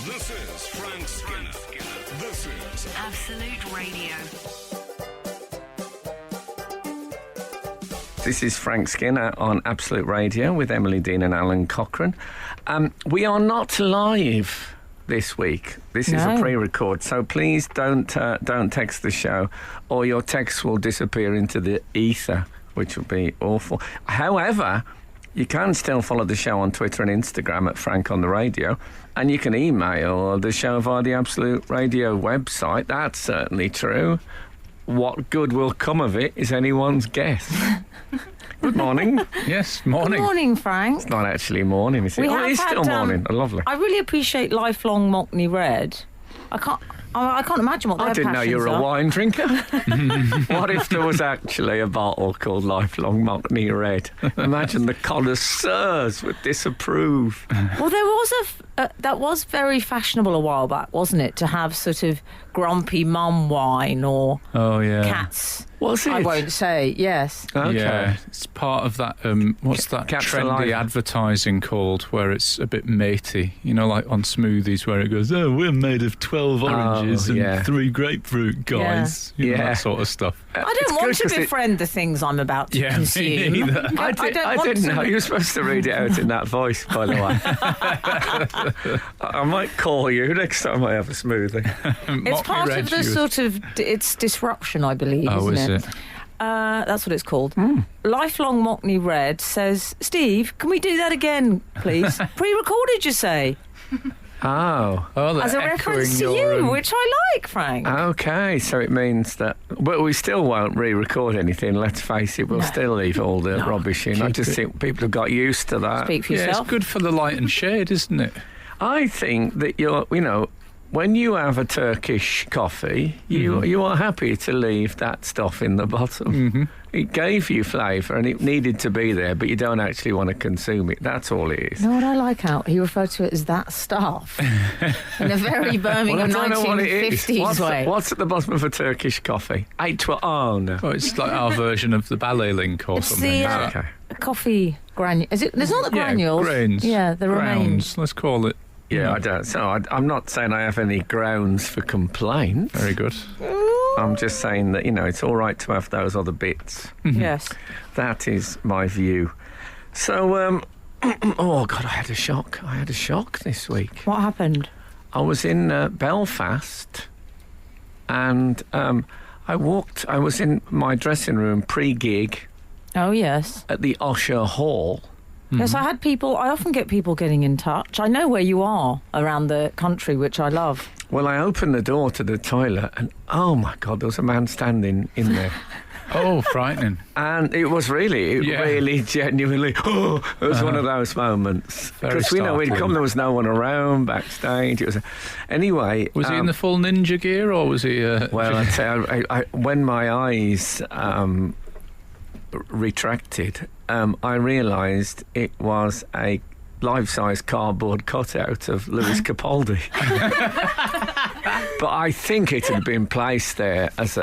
This is Frank Skinner. This is Absolute Radio. This is Frank Skinner on Absolute Radio with Emily Dean and Alan Cochrane. We are not live this week. This is a pre-record, so please don't text the show, or your texts will disappear into the ether, which would be awful. However, you can still follow the show on Twitter and Instagram at Frank on the Radio, and you can email the show via the Absolute Radio website. That's certainly true. What good will come of it is anyone's guess. Good morning. Yes, morning. Good morning, Frank. It's not actually morning, is it? We Oh, have it is still had, morning. Lovely. I really appreciate Lifelong Mockney Red. I can't imagine what their I didn't know you were passions a are. wine drinker. What if there was actually a bottle called Lifelong Mockney Red? Imagine the connoisseurs would disapprove. Well, there was that was very fashionable a while back, wasn't it? To have sort of grumpy mum wine or cats. Was it? I won't say. Yes. Okay. Yeah, it's part of that, what's that Cats trendy Alive. advertising called, where it's a bit matey, you know, like on smoothies where it goes, oh, we're made of 12 oranges and 3 grapefruit, guys. You know, that sort of stuff. I don't want to befriend the things I'm about to consume. Me neither. I didn't know you were supposed to read it out in that voice, by the way. I might call you next time I have a smoothie. It's part of the sort of it's disruption, I believe. Oh, isn't is it? That's what it's called. Lifelong Mockney Red says, Steve, can we do that again, please? Pre-recorded, you say? Oh, as a reference to you, which I like, Frank. Okay, so it means that... But we still won't re-record anything, let's face it. We'll still leave all the rubbish in. I just think people have got used to that. Speak for Yeah, yourself. it's good for the light and shade, isn't it? I think that when you have a Turkish coffee, you are happy to leave that stuff in the bottom. Mm-hmm. It gave you flavour and it needed to be there, but you don't actually want to consume it. That's all it is. You know what I like how he referred to it as that stuff in a very Birmingham 1950s way. What's at the bottom of a Turkish coffee? Oh, no. Oh, it's like our version of the ballet link or It's something. the coffee granule. Is it? There's not the granules. Grains. Yeah, the remains. Let's call it. Yeah, I don't. So I'm not saying I have any grounds for complaint. Very good. I'm just saying that, it's all right to have those other bits. Yes. That is my view. So, oh, God, I had a shock. This week. What happened? I was in Belfast and I was in my dressing room pre-gig Oh, yes. at the Usher Hall. Yes, I often get people getting in touch. I know where you are around the country, which I love. Well, I opened the door to the toilet and, oh, my God, there was a man standing in there. Oh, frightening. And it was really genuinely, it was one of those moments. Because, we'd come, there was no one around backstage. It was anyway. Was he in the full ninja gear or was he... Well, I'd say when my eyes retracted, I realised it was a life-size cardboard cutout of Lewis Capaldi. But I think it had been placed there as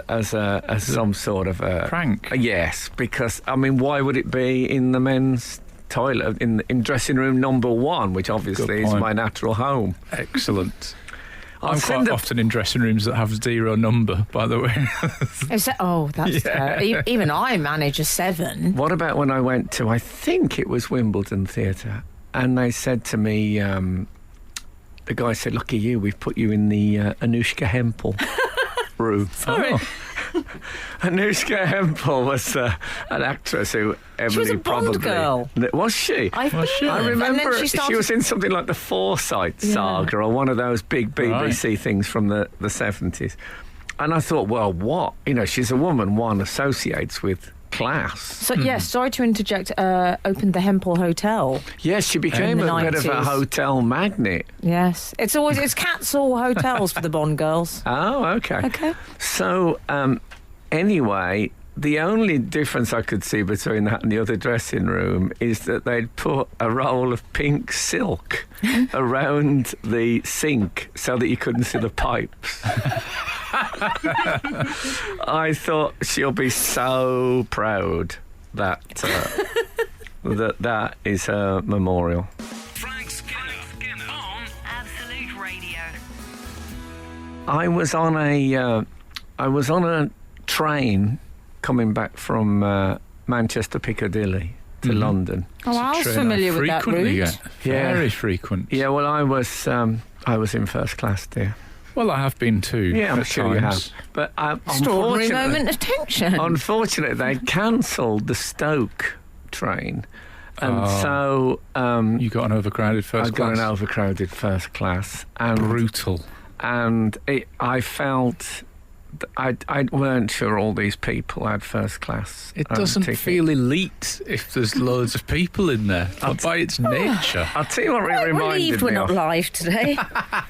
some sort of a prank. Yes, because why would it be in the men's toilet in dressing room number 1, which obviously is my natural home? Excellent. I'm quite often in dressing rooms that have 0 number, by the way. That's even I manage a 7. What about when I went to, I think it was Wimbledon Theatre, and they said to me, the guy said, "Look at you, we've put you in the Anushka Hempel room." Sorry. Oh. Anushka Hempel was an actress who Emily She was a Bond probably... girl. Was she? I remember and then she was in something like the Forsyte saga or one of those big BBC things from the 70s. And I thought, well, what? She's a woman one associates with class. So, yes, sorry to interject, opened the Hempel Hotel. Yes, she became a bit of a hotel magnet. Yes. It's cats or hotels for the Bond girls. Oh, okay. So, anyway, the only difference I could see between that and the other dressing room is that they'd put a roll of pink silk around the sink so that you couldn't see the pipes. I thought she'll be so proud that that is her memorial. Frank Skinner on Absolute Radio. I was on a train coming back from Manchester Piccadilly to London. Oh, I was familiar with that route. Very frequent. Yeah, well, I was in first class, dear. Well, I have been too. Yeah, I'm sure you have. But extraordinary moment of tension. Unfortunately, they cancelled the Stoke train. And so... you got an overcrowded first class? I got an overcrowded first class. And brutal. And I felt... I weren't sure all these people had first class. It doesn't feel elite if there's loads of people in there. By its nature. I'll tell you what it reminded me we're not live today.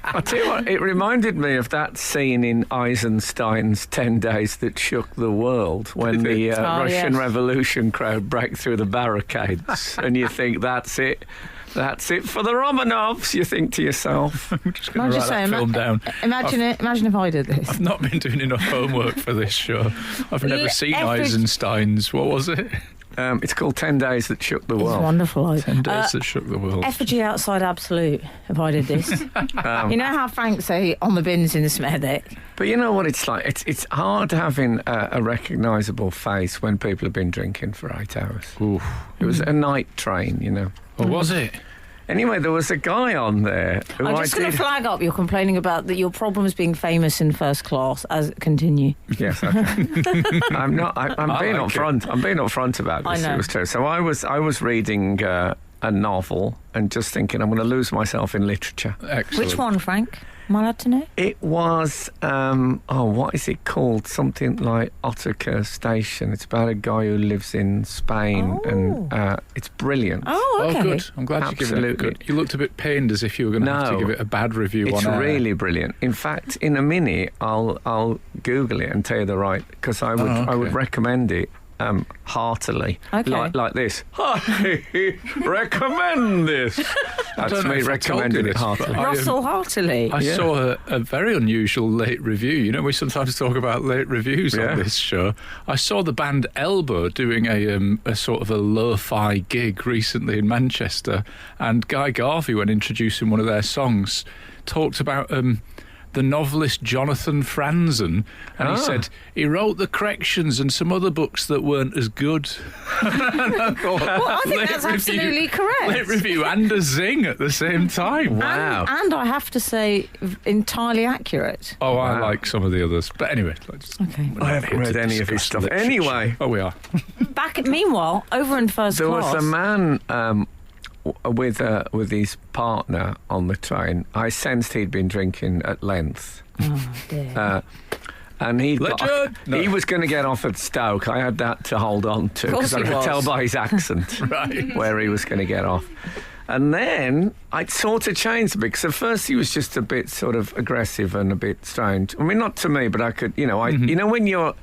I'll tell you what, it reminded me of that scene in Eisenstein's 10 Days That Shook the World when the Russian Revolution crowd break through the barricades and you think, that's it. That's it for the Romanovs, you think to yourself. I'm just going to write that film down. Imagine if I did this. I've not been doing enough homework for this show. I've never seen Eisenstein's. What was it? It's called 10 Days That Shook the World. It's wonderful. 10 Days That Shook the World. Effigy outside Absolute, if I did this. You know how Frank say on the bins in the Smethwick? But you know what it's like? It's hard having a recognisable face when people have been drinking for 8 hours. Oof. It was a night train, you know. Or was it? Anyway, there was a guy on there who I'm just going to flag up. You're complaining about your problems being famous in first class. Continue. Yes, okay. I'm not. I'm being upfront. I'm being upfront about this. I know. It was true. So I was reading a novel and just thinking I'm going to lose myself in literature. Excellent. Which one, Frank? Am I allowed to know? It was, what is it called? Something like Otterker Station. It's about a guy who lives in Spain, and it's brilliant. Oh, okay. Oh, good. I'm glad you gave it a good. You looked a bit pained as if you were going to have to give it a bad review on air. It's really brilliant. In fact, in a minute, I'll Google it and tell you the right, because I would recommend it. Heartily, like this. I recommend this. That's me recommending it heartily. Russell Heartily. I saw a very unusual late review. You know, we sometimes talk about late reviews on this show. I saw the band Elbow doing a sort of a lo-fi gig recently in Manchester, and Guy Garvey, when introducing one of their songs, talked about the novelist Jonathan Franzen, and he said he wrote The Corrections and some other books that weren't as good. I thought, I think that's absolutely correct. Late review and a zing at the same time. Wow. And I have to say, entirely accurate. Oh, I like some of the others. But anyway, okay. I haven't read any of his stuff. Literature. Anyway. Oh, we are. Meanwhile, over in first there class... was a man... with his partner on the train. I sensed he'd been drinking at length. Oh, dear. And he was going to get off at Stoke. I had that to hold on to because I could tell by his accent where he was going to get off. And then I'd sort of changed a bit, because at first he was just a bit sort of aggressive and a bit strange. I mean, not to me, but I could, you know, you know when you're...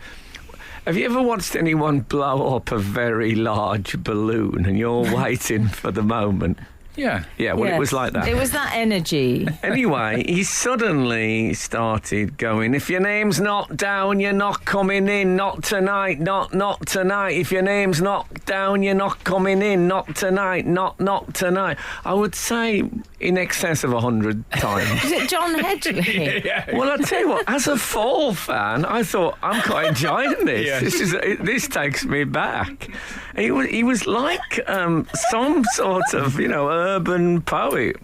Have you ever watched anyone blow up a very large balloon and you're waiting for the moment? Yeah. Yeah, well, It was like that. It was that energy. Anyway, he suddenly started going, if your name's not down, you're not coming in. Not tonight, not tonight. If your name's not down, you're not coming in. Not tonight, not tonight. I would say in excess of 100 times. Is it John Hedgley? Yeah. Well, I'll tell you what, as a Fall fan, I thought, I'm quite enjoying this. Yes. This takes me back. He was like some sort of, you know, urban poet.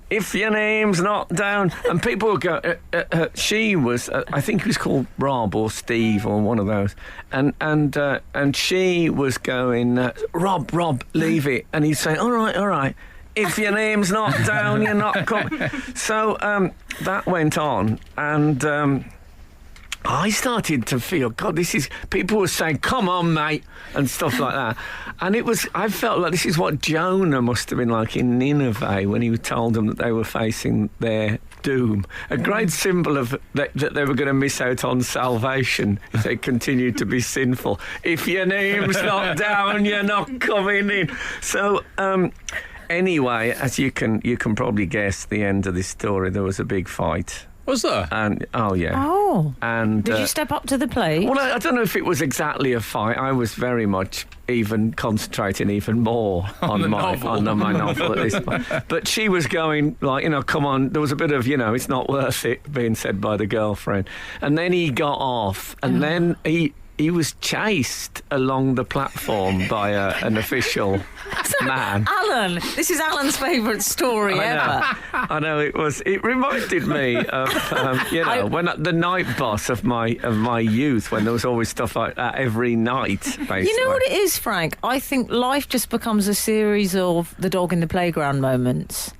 If your name's not down, and people would go. She was, I think he was called Rob or Steve or one of those, and she was going, Rob, leave it, and he'd say, all right. If your name's not down, you're not coming. So that went on, and. I started to feel, God, people were saying, come on, mate, and stuff like that. And I felt like this is what Jonah must have been like in Nineveh when he told them that they were facing their doom. A great symbol of that they were going to miss out on salvation if they continued to be sinful. If your name's not down, you're not coming in. So, anyway, as you can probably guess the end of this story, there was a big fight. Was there? And oh yeah. Oh. And did you step up to the plate? Well, I don't know if it was exactly a fight. I was very much even concentrating even more on my novel at this point. But she was going like, come on. There was a bit of, it's not worth it being said by the girlfriend. And then he got off, and then he was chased along the platform by an official man. Alan, this is Alan's favourite story ever. I know it was. It reminded me of when the night boss of my youth, when there was always stuff like that every night. Basically. You know what it is, Frank? I think life just becomes a series of the dog in the playground moments.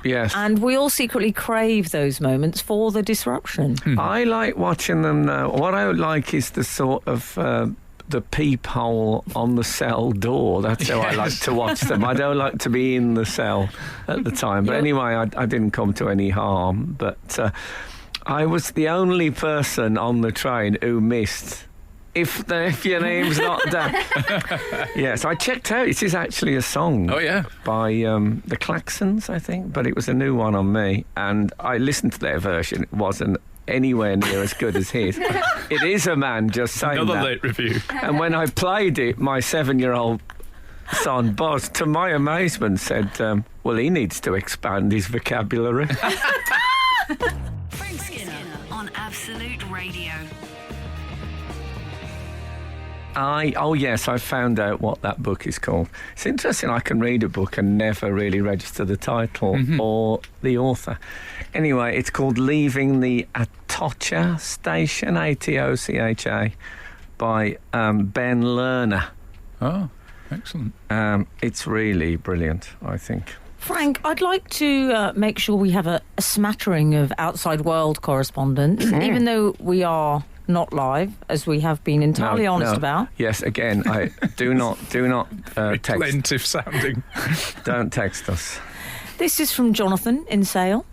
Yes. And we all secretly crave those moments for the disruption. I like watching them now. What I like is the sort of the peephole on the cell door. That's how I like to watch them. I don't like to be in the cell at the time. But anyway, I didn't come to any harm. But I was the only person on the train who missed. If your name's not down. Yes, I checked out. It is actually a song. Oh, yeah. By the Klaxons, I think. But it was a new one on me. And I listened to their version. It wasn't anywhere near as good as his. It is a man just saying Another that. late review. And when I played it, my 7-year-old son, Boz, to my amazement, said, well, he needs to expand his vocabulary. Frank Skinner on Absolute Radio. Yes, I found out what that book is called. It's interesting, I can read a book and never really register the title or the author. Anyway, it's called Leaving the Atocha Station, Atocha, by Ben Lerner. Oh, excellent. It's really brilliant, I think. Frank, I'd like to make sure we have a smattering of outside world correspondence, even though we are not live, as we have been entirely honest about. Yes, again, I do not text. Plaintive sounding. Don't text us. This is from Jonathan in Sale.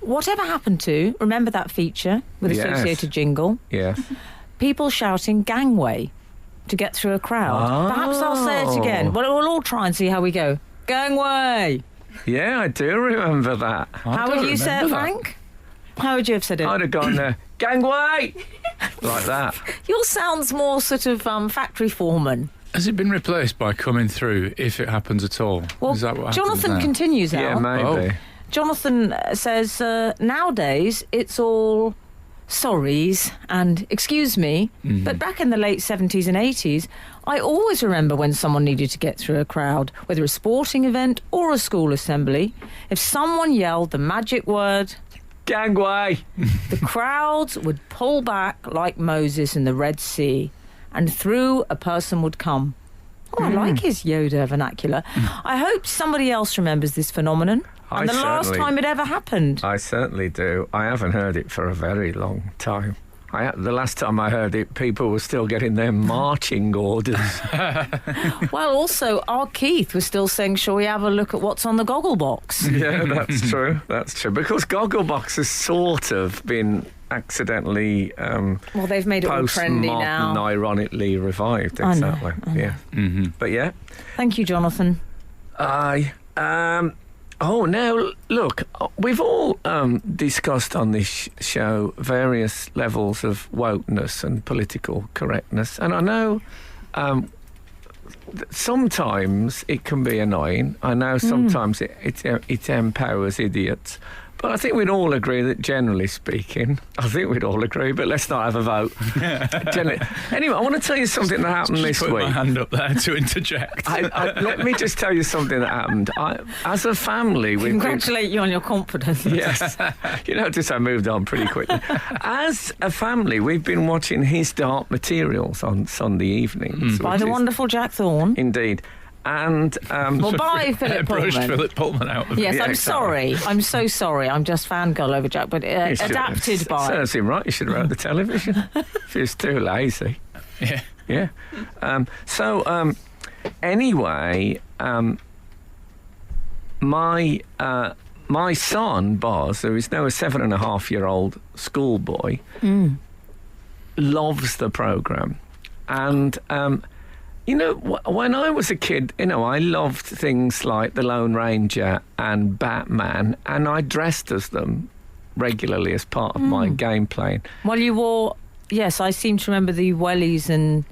Whatever happened to, remember that feature with associated jingle? Yes. People shouting gangway to get through a crowd. Perhaps I'll say it again. We'll all try and see how we go. Gangway! Yeah, I do remember that. How would you say it, Frank? How would you have said it? I'd have gone there, gangway! Like that. Yours sounds more sort of factory foreman. Has it been replaced by coming through, if it happens at all? Well, Is that what Jonathan happens now? continues out. Yeah, maybe. Jonathan says, nowadays it's all sorries and excuse me, but back in the late 70s and 80s, I always remember when someone needed to get through a crowd, whether a sporting event or a school assembly, if someone yelled the magic word Gangway! the crowds would pull back like Moses in the Red Sea, and through a person would come. Oh, I like his Yoda vernacular. I hope somebody else remembers this phenomenon. And the last time it ever happened. I certainly do. I haven't heard it for a very long time. The last time I heard it, people were still getting their marching orders. Well, also, our Keith was still saying, shall we have a look at what's on the goggle box? Yeah, that's true. That's true. Because Gogglebox has sort of been accidentally well, they've made it all trendy now. Postmodern, ironically revived. Exactly. I know. Yeah. But yeah. Thank you, Jonathan. Now, look, we've all discussed on this show various levels of wokeness and political correctness. And I know sometimes it can be annoying. I know sometimes it empowers idiots. But I think we'd all agree that, generally speaking, but let's not have a vote. Anyway, I want to tell you something that happened this week. Put my hand up there to interject. Let me just tell you something that happened. As a family, we congratulate you on your confidence. Yes, you notice I moved on pretty quickly. As a family, we've been watching His Dark Materials on Sunday evenings by the wonderful Jack Thorne. Indeed. And well, bye, Philip Pullman. Philip Pullman out of yes, it. I'm sorry. I'm so sorry. I'm just fangirl over Jack, but adapted by. Serves him right. You should have wrote the television. If he was too lazy. Yeah. Yeah. Anyway, my son Boz, who is now a 7.5-year-old schoolboy, loves the programme, and. When I was a kid, I loved things like The Lone Ranger and Batman, and I dressed as them regularly as part of my game playing. Well, you wore... Yes, I seem to remember the wellies and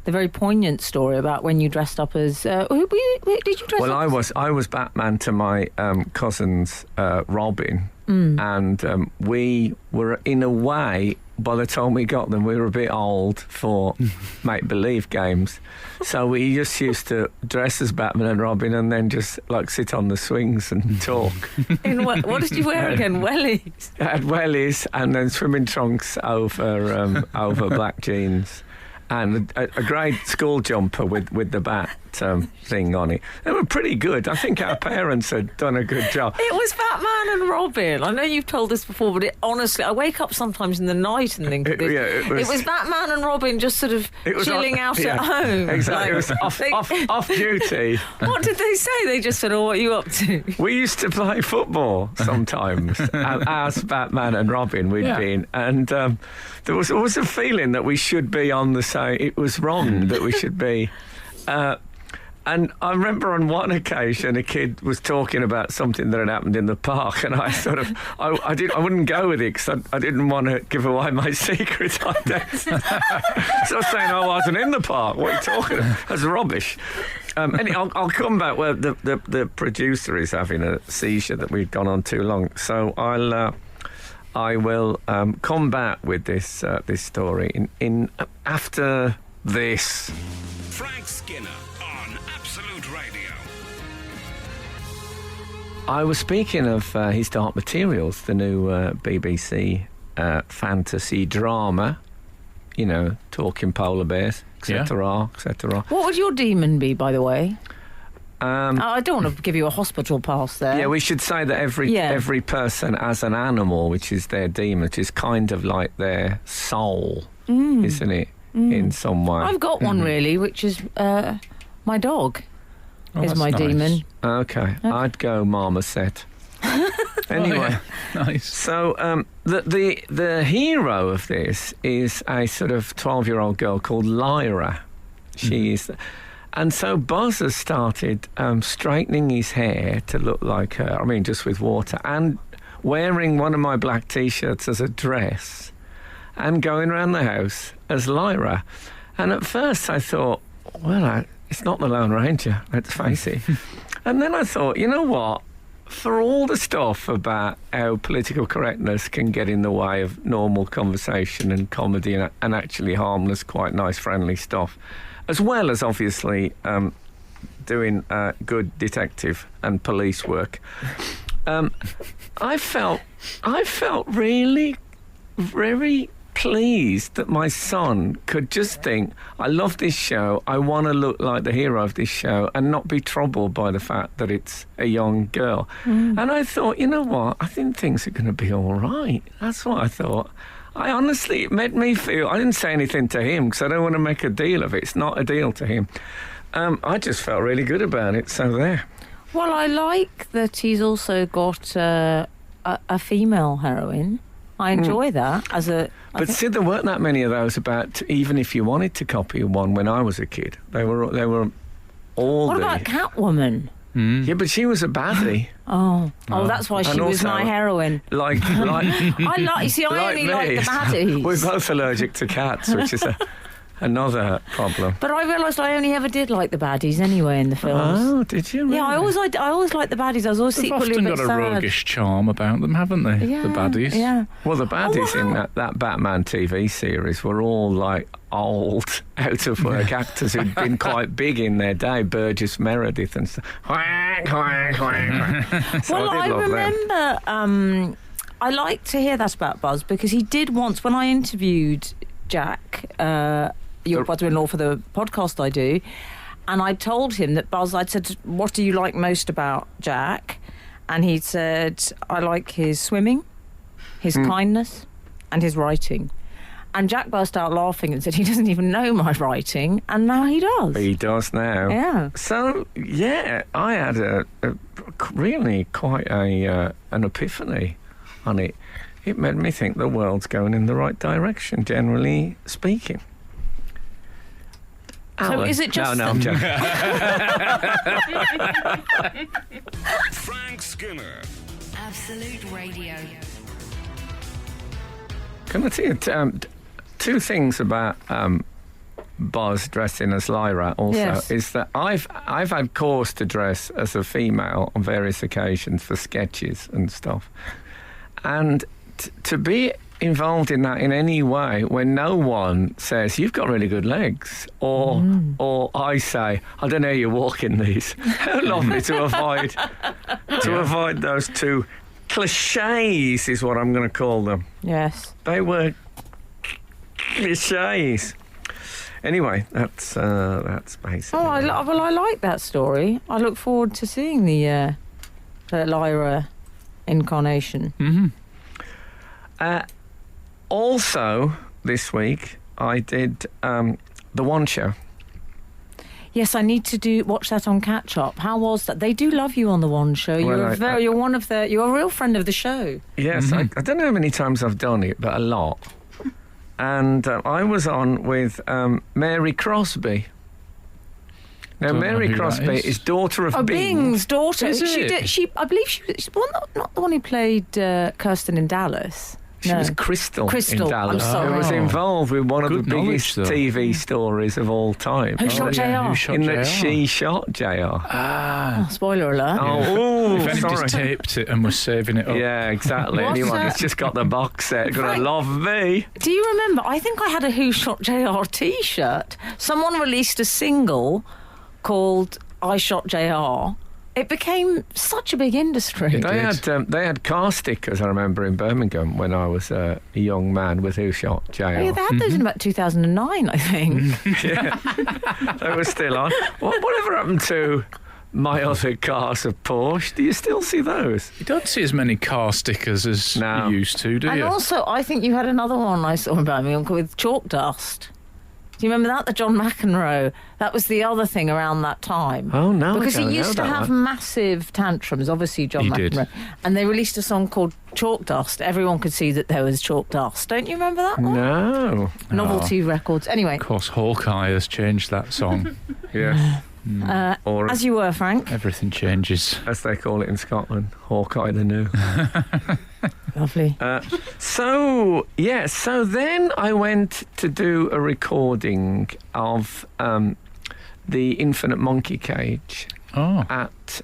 the very poignant story about when you dressed up as... did you dress Well, up I was Batman to my cousin's Robin, and we were, in a way, by the time we got them, we were a bit old for make-believe games. So we just used to dress as Batman and Robin and then just, like, sit on the swings and talk. What did you wear again? Wellies? I had wellies and then swimming trunks over black jeans. And a great school jumper with the bat thing on it. They were pretty good. I think our parents had done a good job. It was Batman and Robin. I know you've told this before, but honestly, I wake up sometimes in the night and think it was Batman and Robin just sort of chilling out at home. Exactly. Like, it was off duty. What did they say? They just said, "Oh, what are you up to?" We used to play football sometimes, as Batman and Robin we'd been, and there was always a feeling that we should be on the same. It was wrong that we should be. And I remember on one occasion a kid was talking about something that had happened in the park, and I sort of I wouldn't go with it because I didn't want to give away my secret identity. So I was saying I wasn't in the park. What are you talking about? That's rubbish. Anyway, I'll come back where the producer is having a seizure that we've gone on too long. So I will come back with this story in after this. Frank Skinner on Absolute Radio. I was speaking of His Dark Materials, the new BBC fantasy drama. You know, talking polar bears, etc., etc. What would your demon be, by the way? I don't want to give you a hospital pass there. Yeah, we should say that every person has an animal, which is their demon, which is kind of like their soul, isn't it? In some way. I've got one really, which is my dog. Is my demon. Okay, I'd go marmoset. Anyway, nice. So the hero of this is a sort of 12-year-old girl called Lyra. She's. And so Buzz has started straightening his hair to look like her, I mean, just with water, and wearing one of my black T-shirts as a dress and going around the house as Lyra. And at first I thought, well, it's not the Lone Ranger, let's face it. And then I thought, you know what? For all the stuff about how political correctness can get in the way of normal conversation and comedy and actually harmless, quite nice, friendly stuff, as well as obviously doing good detective and police work, I felt really very pleased that my son could just think, I love this show, I want to look like the hero of this show and not be troubled by the fact that it's a young girl. And I thought, you know what, I think things are going to be all right. That's what I thought. I honestly, it made me feel, I didn't say anything to him because I don't want to make a deal of it. It's not a deal to him. I just felt really good about it, so there. Well, I like that he's also got a female heroine. I enjoy that as a... But see, there weren't that many of those about, even if you wanted to copy one when I was a kid. They were all What about Catwoman? Yeah, but she was a baddie. Oh, that's why she was my heroine. Like I only like the baddies. We're both allergic to cats, which is another problem. But I realised I only ever did like the baddies anyway in the films. Oh, did you? Really? Yeah, I always liked the baddies. I was always They've secretly often a bit got a sad. roguish charm about them, haven't they? Yeah, the baddies. Yeah. Well, the baddies in that Batman TV series were all like old, out-of-work actors who'd been quite big in their day. Burgess Meredith and stuff. So Well, I remember. I like to hear that about Buzz because he did once when I interviewed Jack, your brother-in-law, for the podcast I do, and I told him that Buzz, I'd said, what do you like most about Jack? And he said, I like his swimming, his kindness, and his writing. And Jack burst out laughing and said he doesn't even know my writing, and now he does. He does now. Yeah. So, yeah, I had a really quite an epiphany on it. It made me think the world's going in the right direction, generally speaking. So Alan. is it just... No, I'm joking. Frank Skinner. Absolute Radio. Can I tell you two things about Boz dressing as Lyra also? Yes. Is that I've had cause to dress as a female on various occasions for sketches and stuff. And to be involved in that in any way when no one says you've got really good legs or I say I don't know how you walk in these. How lovely to avoid those two cliches is what I'm going to call them. Yes. They were cliches. Anyway, that's basically. Oh, I like that story. I look forward to seeing the Lyra incarnation. Mm-hmm. Also, this week I did the One Show. Yes, I need to watch that on catch up. How was that? They do love you on the One Show. You're you're a real friend of the show. Yes, mm-hmm. I don't know how many times I've done it, but a lot. And I was on with Mary Crosby. Now, Mary Crosby is daughter of Bing's daughter. Is it? I believe she's not the one who played Kirsten in Dallas. She was Crystal in Dallas. I'm sorry. Who was involved with one of the biggest though. TV stories of all time. Who shot JR? That she shot JR. Oh, spoiler alert. If anyone just taped it and was saving it up. Yeah, exactly. Anyone who's just got the box set gonna love me. Do you remember? I think I had a Who Shot JR T-shirt. Someone released a single called I Shot JR. It became such a big industry. They had car stickers, I remember, in Birmingham when I was a young man with Who Shot JR. Yeah, they had those in about 2009, I think. Yeah, they were still on. Whatever happened to my other cars of Porsche? Do you still see those? You don't see as many car stickers as you used to, do you? And also, I think you had another one I saw about me with chalk dust. Do you remember that? The John McEnroe. That was the other thing around that time. Oh, no. Because he used to have massive tantrums, obviously, John McEnroe. Did. And they released a song called Chalk Dust. Everyone could see that there was chalk dust. Don't you remember that one? No. Novelty Records. Anyway. Of course, Hawkeye has changed that song. Yeah. Or as you were, Frank. Everything changes. As they call it in Scotland, Hawkeye the New. Lovely. So then I went to do a recording of the Infinite Monkey Cage at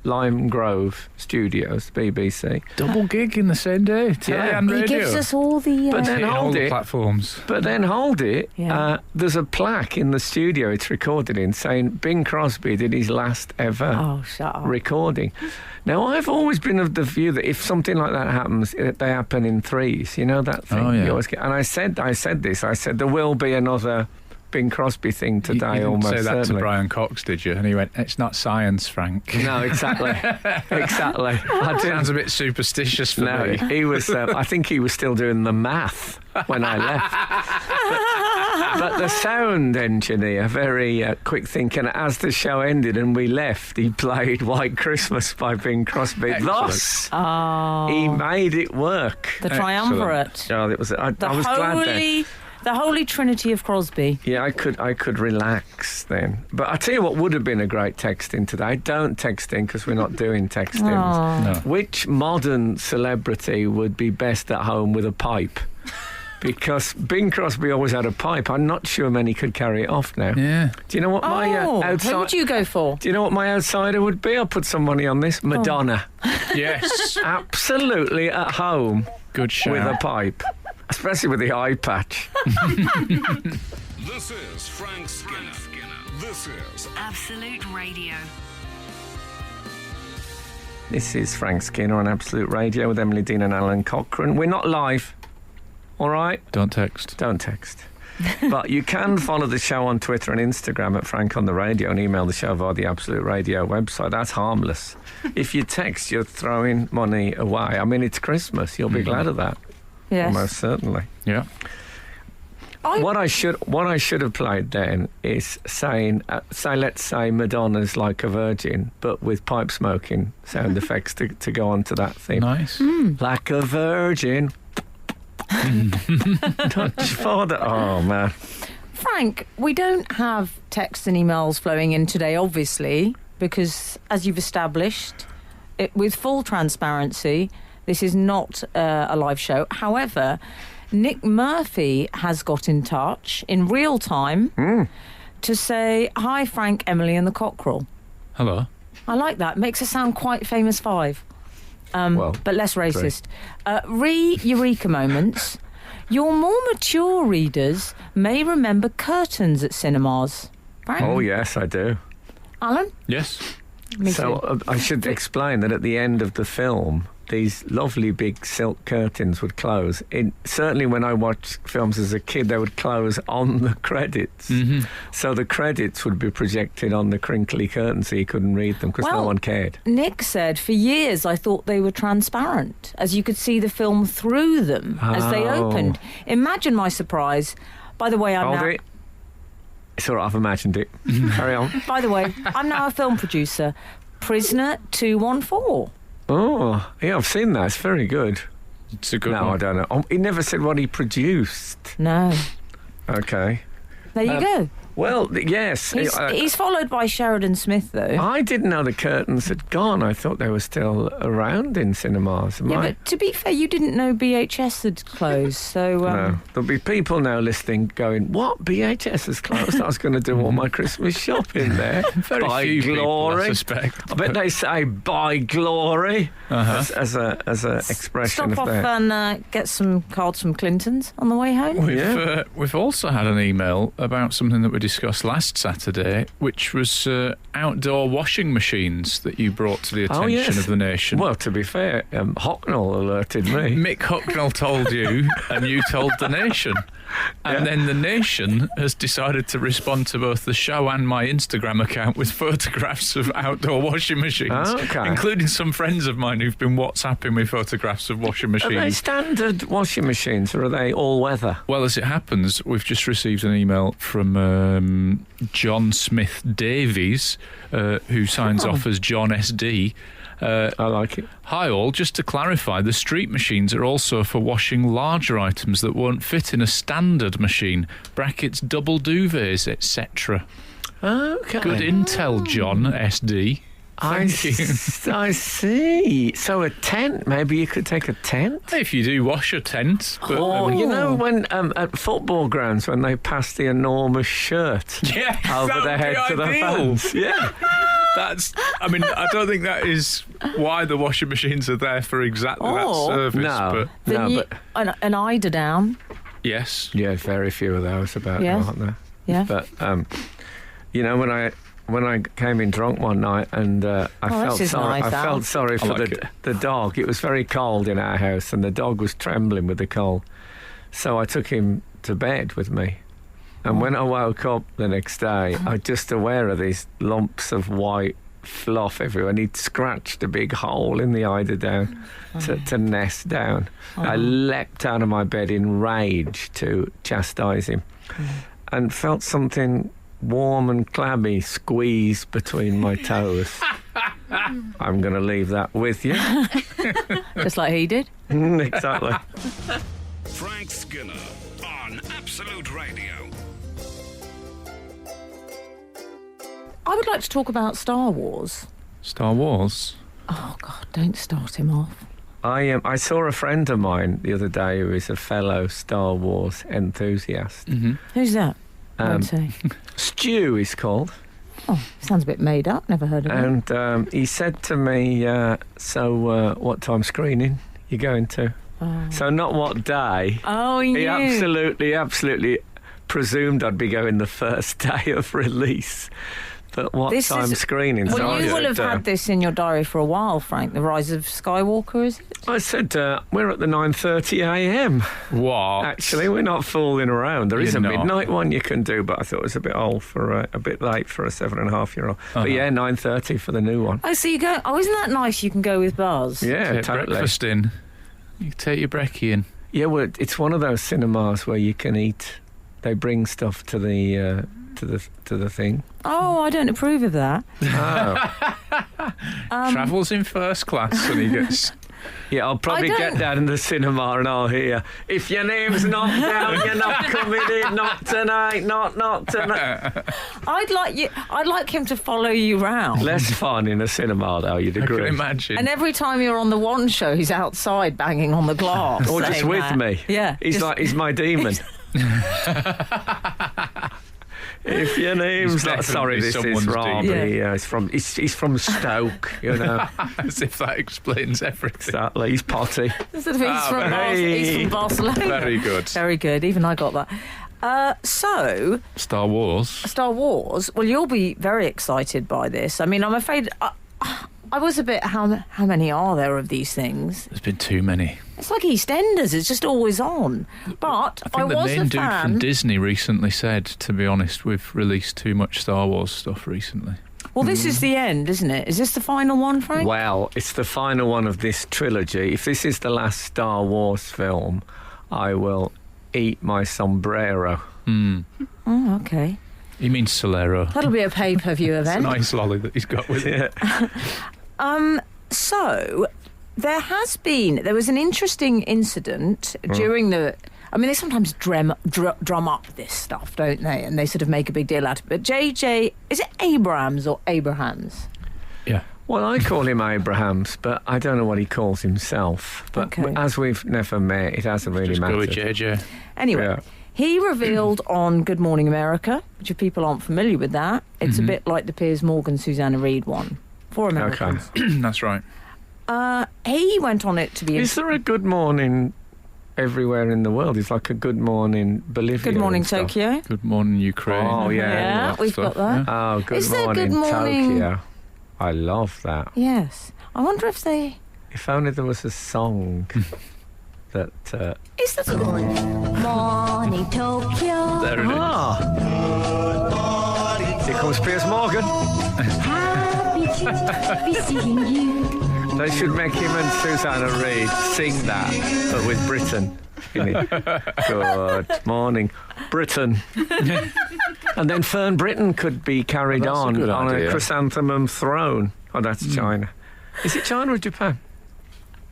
Lime Grove Studios, BBC. Double gig in the same day. Telly and radio. He gives us all the... But then all the platforms. But then hold it. Yeah. There's a plaque in the studio it's recorded in saying Bing Crosby did his last ever recording. Now, I've always been of the view that if something like that happens, they happen in threes. You know that thing? Oh, yeah. You always get, and I said there will be another Bing Crosby thing today. You didn't almost say that certainly. to Brian Cox, did you? And he went, "It's not science, Frank." No, exactly. Exactly. Sounds a bit superstitious for me. No, he was. I think he was still doing the math when I left. But the sound engineer, very quick thinking, as the show ended and we left, he played White Christmas by Bing Crosby. Thus, he made it work. The triumvirate. Oh, it was. I was glad then. The Holy Trinity of Crosby. Yeah, I could relax then. But I tell you what would have been a great texting today. Don't text in because we're not doing textings. No. Which modern celebrity would be best at home with a pipe? Because Bing Crosby always had a pipe. I'm not sure many could carry it off now. Yeah. Do you know what my outside... Who would you go for? Do you know what my outsider would be? I'll put some money on this. Madonna. Yes. Absolutely at home. Good show. With a pipe. Especially with the eye patch. This is Frank Skinner. This is Absolute Radio. This is Frank Skinner on Absolute Radio with Emily Dean and Alan Cochrane. We're not live, all right? Don't text. Don't text. But you can follow the show on Twitter and Instagram at Frank on the Radio and email the show via the Absolute Radio website. That's harmless. If you text, you're throwing money away. I mean, it's Christmas. You'll be glad of that. Yes. Almost certainly. Yeah. What I should have played then is saying, let's say Madonna's Like a Virgin, but with pipe smoking sound effects to go on to that theme. Nice. Like a virgin. Touch father. Oh, man. Frank, we don't have texts and emails flowing in today, obviously, because, as you've established, with full transparency, This is not a live show. However, Nick Murphy has got in touch in real time to say, hi, Frank, Emily and the Cockerel. Hello. I like that. Makes us sound quite Famous Five. But less racist. Eureka moments. Your more mature readers may remember curtains at cinemas. Right? Oh, yes, I do. Alan? Yes. Me So too. I should explain that at the end of the film, these lovely big silk curtains would close. Certainly when I watched films as a kid, they would close on the credits. Mm-hmm. So the credits would be projected on the crinkly curtain so you couldn't read them because no one cared. Nick said, for years I thought they were transparent, as you could see the film through them as they opened. Imagine my surprise. By the way, Hold it. It's all right, I've imagined it. Carry on. By the way, I'm now a film producer. Prisoner 214. Oh, yeah, I've seen that. It's very good. It's a good No, one. I don't know. Oh, he never said what he produced. No. Okay. There you go. Well, yes. He's followed by Sheridan Smith, though. I didn't know the curtains had gone. I thought they were still around in cinemas. Yeah, but to be fair, you didn't know BHS had closed, so... No. There'll be people now listening going, what? BHS has closed? I was going to do all my Christmas shopping there. Very by few glory. people, I suspect. I bet they say by glory as a expression Stop of off that. and get some cards from Clinton's on the way home. We've also had an email about something that we discussed last Saturday, which was outdoor washing machines that you brought to the attention of the nation. Well, to be fair, Hocknell alerted me. Mick Hucknall told you, and you told the nation. And then the nation has decided to respond to both the show and my Instagram account with photographs of outdoor washing machines, including some friends of mine who've been WhatsApping me photographs of washing machines. Are they standard washing machines or are they all weather? Well, as it happens, we've just received an email from John Smith Davies, who signs off as John SD. I like it. Hi all, just to clarify, the street machines are also for washing larger items that won't fit in a standard machine, brackets double duvets, etc. Okay. Good intel, John SD. Thank you. I see. So a tent, maybe you could take a tent? If you do wash a tent. But, You know when at football grounds when they pass the enormous shirt over their head to the fans? Yeah. I don't think that is why the washing machines are there for exactly that service. An eider down. Yes. Yeah, very few of those about, aren't there? Yeah. But, when I came in drunk one night and I felt sorry for the dog. It was very cold in our house and the dog was trembling with the cold. So I took him to bed with me. And when I woke up the next day, I was just aware of these lumps of white fluff everywhere. And he'd scratched a big hole in the eider down to nest down. I leapt out of my bed in rage to chastise him and felt something warm and clammy squeezed between my toes. I'm going to leave that with you. Just like he did. Exactly. Frank Skinner on Absolute Radio. I would like to talk about Star Wars. Star Wars? Oh, God, don't start him off. I saw a friend of mine the other day who is a fellow Star Wars enthusiast. Mm-hmm. Who's that? I won't say. Stu is called. Oh, sounds a bit made up. Never heard of him. And he said to me, what time screening you going to? Oh. So not what day. Oh, he knew. He absolutely presumed I'd be going the first day of release. But what time screening? Well, you will have had this in your diary for a while, Frank. The Rise of Skywalker, is it? I said we're at the 9:30 a.m. What? Actually, we're not fooling around. There is a midnight one you can do, but I thought it was a bit late for a 7.5-year-old. But yeah, 9:30 for the new one. Oh, so you go? Oh, isn't that nice? You can go with Buzz. Yeah, take totally. Breakfast in. You can take your brekkie in. Yeah, well, it's one of those cinemas where you can eat. They bring stuff to the thing. Oh, I don't approve of that. Oh. Travels in first class and he gets Yeah, I'll probably I get don't- down in the cinema and I'll hear, if your name's not down, you're not coming in, not tonight, not tonight. I'd like him to follow you round. Less fun in a cinema, though, you'd I can agree. imagine. And every time you're on the one show, he's outside banging on the glass. Or just saying with that. me. Yeah. He's my demon. If your name's He's not... Sorry, definitely this is someone's Robbie. demon. Yeah, he's from Stoke, you know. As if that explains everything. Exactly. He's potty. He's from Barcelona. Very good. Very good. Even I got that. So, Star Wars. Star Wars. Well, you'll be very excited by this. I mean, I'm afraid I was a bit. How many are there of these things? There's been too many. It's like EastEnders. It's just always on. But I think the was main a dude fan. from Disney recently said, to be honest, we've released too much Star Wars stuff recently. Well, this is the end, isn't it? Is this the final one, Frank? Well, it's the final one of this trilogy. If this is the last Star Wars film, I will eat my sombrero. Oh, okay. He means Solero. That'll be a pay-per-view It's a event. nice lolly that he's got with him. So there was an interesting incident during the. I mean, they sometimes drum up this stuff, don't they? And they sort of make a big deal out of it. But JJ, is it Abrams or Abrahams? Yeah. Well, I call him Abrahams, but I don't know what he calls himself. But Okay. as we've never met, it hasn't really Just go with mattered. JJ. Anyway, Yeah. he revealed on Good Morning America, which if people aren't familiar with that, it's a bit like the Piers Morgan, Susanna Reid one for Americans. That's right. He went on it to be. Is there a Good Morning everywhere in the world? It's like a Good Morning Bolivia. Good Morning and stuff. Tokyo. Good morning, Ukraine. Oh, yeah. Yeah, we've got that. Oh, Good Is there Morning Good Morning- Tokyo. I love that. Yes. I wonder if they. If only there was a song that... Is that Morning Tokyo. There it is. Here comes Piers Morgan. Happy to be seeing you. They should make him and Susanna Reid sing that, but with Britain in it. Good morning, Britain. And then Fern Britain could be carried That's a on good a idea. chrysanthemum throne. Oh, that's China. Is it China or Japan?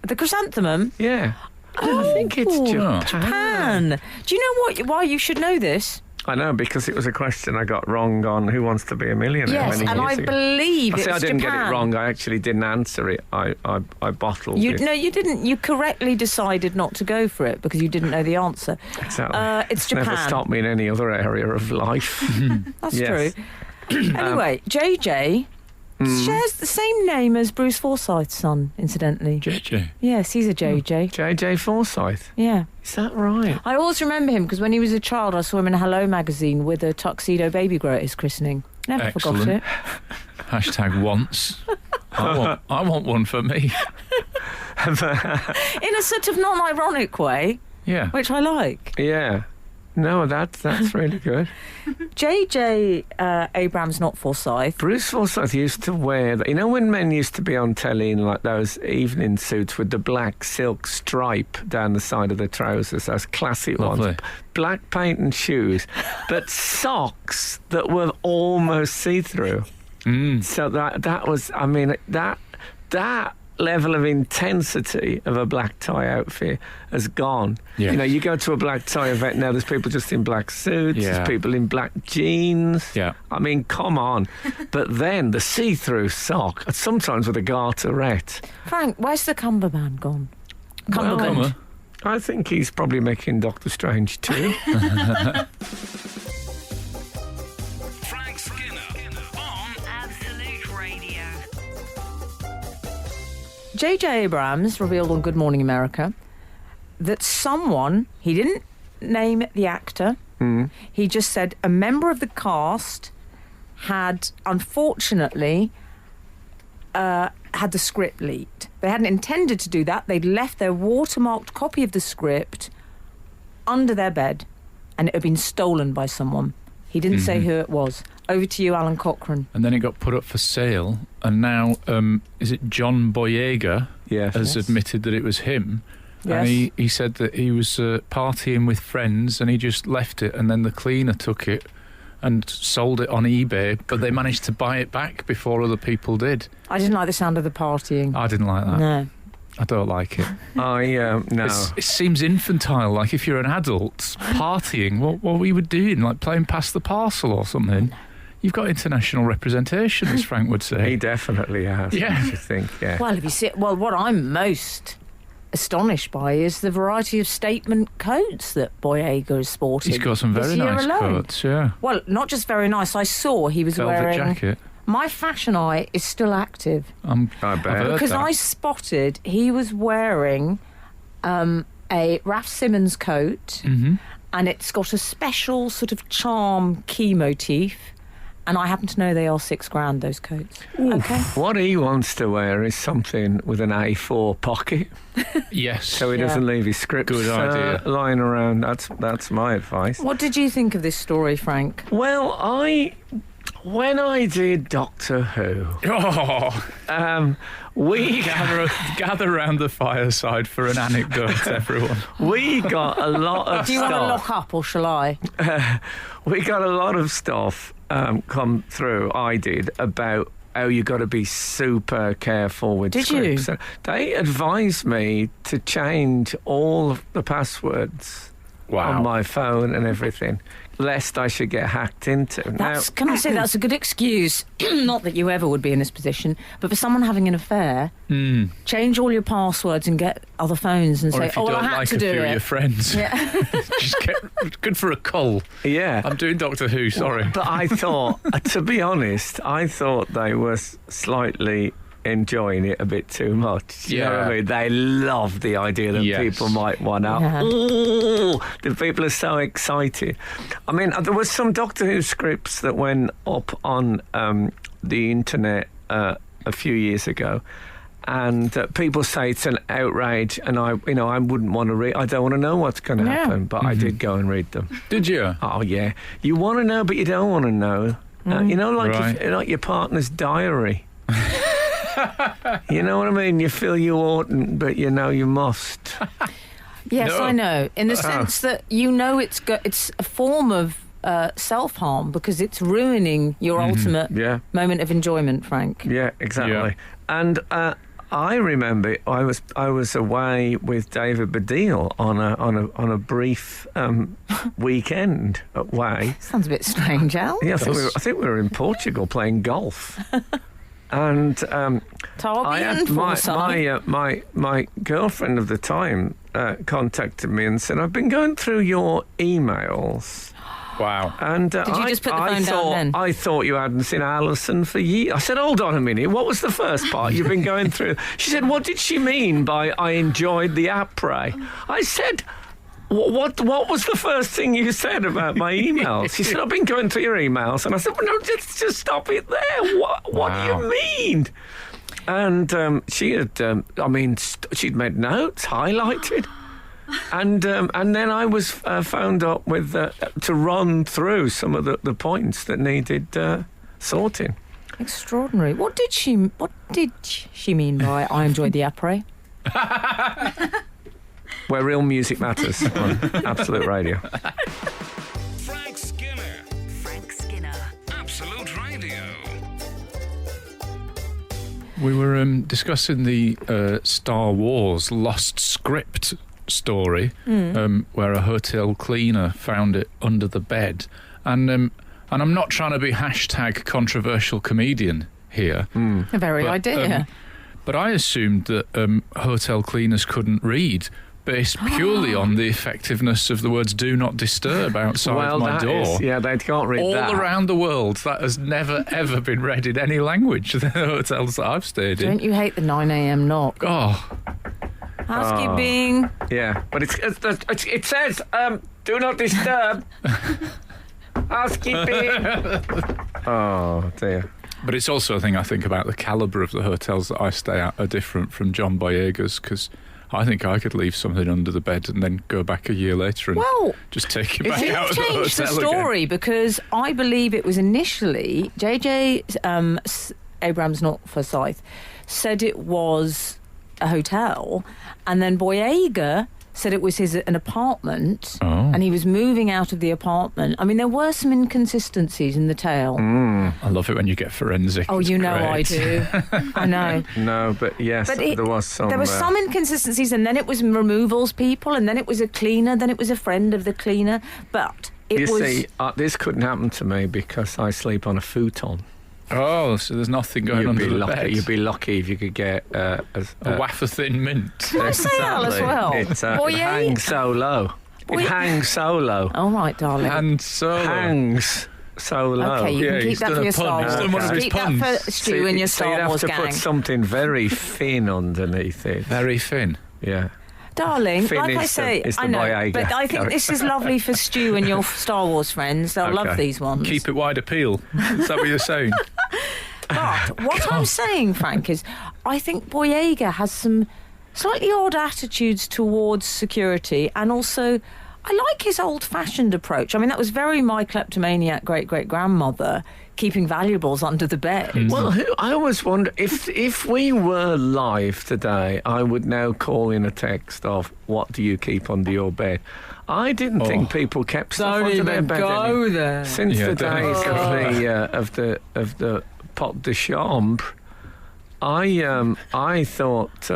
the chrysanthemum? Yeah. I think it's Japan. Japan. Do you know why you should know this? I know, because it was a question I got wrong on Who Wants to Be a Millionaire Yes, many and years I ago. believe I it's say I didn't Japan. get it wrong. I actually didn't answer it. I bottled it. No, you didn't. You correctly decided not to go for it because you didn't know the answer. Exactly. It's Never Japan. stopped me in any other area of life. That's Yes. true. Anyway, JJ shares the same name as Bruce Forsyth's son, incidentally. JJ. Yes, he's a JJ. JJ Forsyth. Yeah. Is that right? I always remember him because when he was a child, I saw him in a Hello magazine with a tuxedo baby grow at his christening. Never forgot Excellent. it. Hashtag once. I want one for me. In a sort of non-ironic way, Yeah. which I like. Yeah. No, that's really good. JJ Abrams, not Forsyth. Bruce Forsyth used to wear, you know, when men used to be on telly in like those evening suits with the black silk stripe down the side of the trousers, those classic Lovely. ones, black paint and shoes, but socks that were almost see-through. So that was, I mean, that level of intensity of a black tie outfit has gone. Yeah. You know, you go to a black tie event now, there's people just in black suits, Yeah. there's people in black jeans. Yeah. I mean, come on. But then the see-through sock, sometimes with a garterette. Frank, where's the Cumberman gone? Well, Cumberland. I think he's probably making Doctor Strange too. Frank Skinner on Absolute Radio. J.J. Abrams revealed on Good Morning America that someone, he didn't name the actor, he just said a member of the cast had, unfortunately, had the script leaked. They hadn't intended to do that. They'd left their watermarked copy of the script under their bed, and it had been stolen by someone. He didn't say who it was. Over to you, Alan Cochrane. And then it got put up for sale, and now is it John Boyega Yes. has admitted that it was him. Yes. And he said that he was partying with friends and he just left it, and then the cleaner took it and sold it on eBay, but they managed to buy it back before other people did. I didn't like the sound of the partying. I didn't like that. No. I don't like it. No. It seems infantile, like if you're an adult partying, what we were doing, like playing Pass the Parcel or something. You've got international representation, as Frank would say. He definitely has. Yeah. I think. Yeah. Well, if you see, what I'm most astonished by is the variety of statement coats that Boyega is sporting. He's got some this very year nice alone. coats, yeah. Well, not just very nice. I saw he was Velvet wearing. jacket. My fashion eye is still active I bet. I've heard because that. I spotted he was wearing a Raf Simons coat, and it's got a special sort of charm key motif. And I happen to know they are $6,000, those coats. Okay. What he wants to wear is something with an A4 pocket, Yes. so he Yeah. doesn't leave his scripts Good idea. lying around. That's my advice. What did you think of this story, Frank? Well, when I did Doctor Who, Oh, we gather round the fireside for an anecdote, everyone. we got a lot of Do you want to stuff. lock up or shall I? We got a lot of stuff come through. I did about how you got to be super careful with Did you? scripts. They advised me to change all of the passwords on my phone and everything, lest I should get hacked into. Can I say that's a good excuse? Not that you ever would be in this position, but for someone having an affair, change all your passwords and get other phones and Or say, if you "Oh, well, I don't had like to a do few of your it." friends, Yeah. just get good for a cull. Yeah. I'm doing Doctor Who, sorry. But I thought, to be honest, I thought they were slightly enjoying it a bit too much. You know what I Yeah. mean? They love the idea that Yes. people might want to. Yeah. Ooh, the people are so excited. I mean, there was some Doctor Who scripts that went up on the internet a few years ago. And people say it's an outrage, and I wouldn't want to read. I don't want to know what's going to Yeah. happen, but I did go and read them. Did you? Oh yeah, you want to know, but you don't want to know. You know, like Right. like your partner's diary. You know what I mean? You feel you oughtn't, but you know you must. Yes, No. I know. In the sense that you know it's a form of self-harm because it's ruining your ultimate Yeah, moment of enjoyment, Frank. yeah, exactly. Yeah. And I remember I was away with David Baddiel on a brief weekend away. Sounds a bit strange, Al. Yeah, I think we were in Portugal playing golf. And Tarby and Forsyth. my girlfriend of the time contacted me and said, "I've been going through your emails." Wow. And Did you just put the phone down then? I thought you hadn't seen Alison for years. I said, "Hold on a minute. What was the first part you've been going through?" She said, "What did she mean by I enjoyed the après?" I said, What was the first thing you said about my emails? She said, "I've been going through your emails." And I said, "Well, no, just stop it there. What Wow. do you mean?" And she had, she'd made notes, highlighted. And then I was phoned up with to run through some of the points that needed sorting. Extraordinary. What did she mean by I enjoyed the après? Where real music matters on Absolute Radio. Frank Skinner. Frank Skinner. Absolute Radio. We were discussing the Star Wars lost script story, where a hotel cleaner found it under the bed, and I'm not trying to be hashtag controversial comedian here, A very idea. but I assumed that hotel cleaners couldn't read, based purely on the effectiveness of the words "do not disturb" outside my that door. is- yeah, they can't read All that. around the world, that has never ever been read in any language. The hotels that I've stayed in. Don't you hate the 9 a.m. knock? Oh, Housekeeping. Yeah, but it says, "Do not disturb." Housekeeping. Oh dear. but it's also a thing I think about the calibre of the hotels that I stay at are different from John Boyega's, because I think I could leave something under the bed and then go back a year later and Well, just take it back You've out of the changed the hotel story because I believe it was initially J.J. Abrams, not Forsyth, said it was a hotel, and then Boyega said it was an apartment, Oh. and he was moving out of the apartment. I mean, there were some inconsistencies in the tale. I love it when you get forensic. Oh, It's you know I great. do. I know. No, but yes, But there was some. There were some inconsistencies, and then it was removals people, and then it was a cleaner, then it was a friend of the cleaner. But it you was. see, this couldn't happen to me because I sleep on a futon. Oh, so there's nothing going under the bed. You'd be lucky if you could get a wafer thin mint. Can I say Al as well? It Boyer? hangs so low. Boyer? It hangs so low. All right, darling. And so Hangs so low. Okay, you Yeah, can keep he's that done for a your pun. Star He's Wars. done one of his Keep that puns. for Stu and your So you'd Star have Wars to gang. put something very thin underneath it. very thin. Yeah. Darling, Thin like I is say, the I know, Boyega but I think this is lovely for Stu and your Star Wars friends. They'll love Okay. these ones. Keep it wide appeal. Is that what you're saying? But what I'm saying, Frank, is I think Boyega has some slightly odd attitudes towards security, and also I like his old-fashioned approach. I mean, that was very my kleptomaniac great-great-grandmother keeping valuables under the bed. Well, I always wonder if we were live today, I would now call in a text of "What do you keep under your bed?" I didn't think people kept stuff under their bed there. since Yeah, the don't days go of the pot de chambre. I thought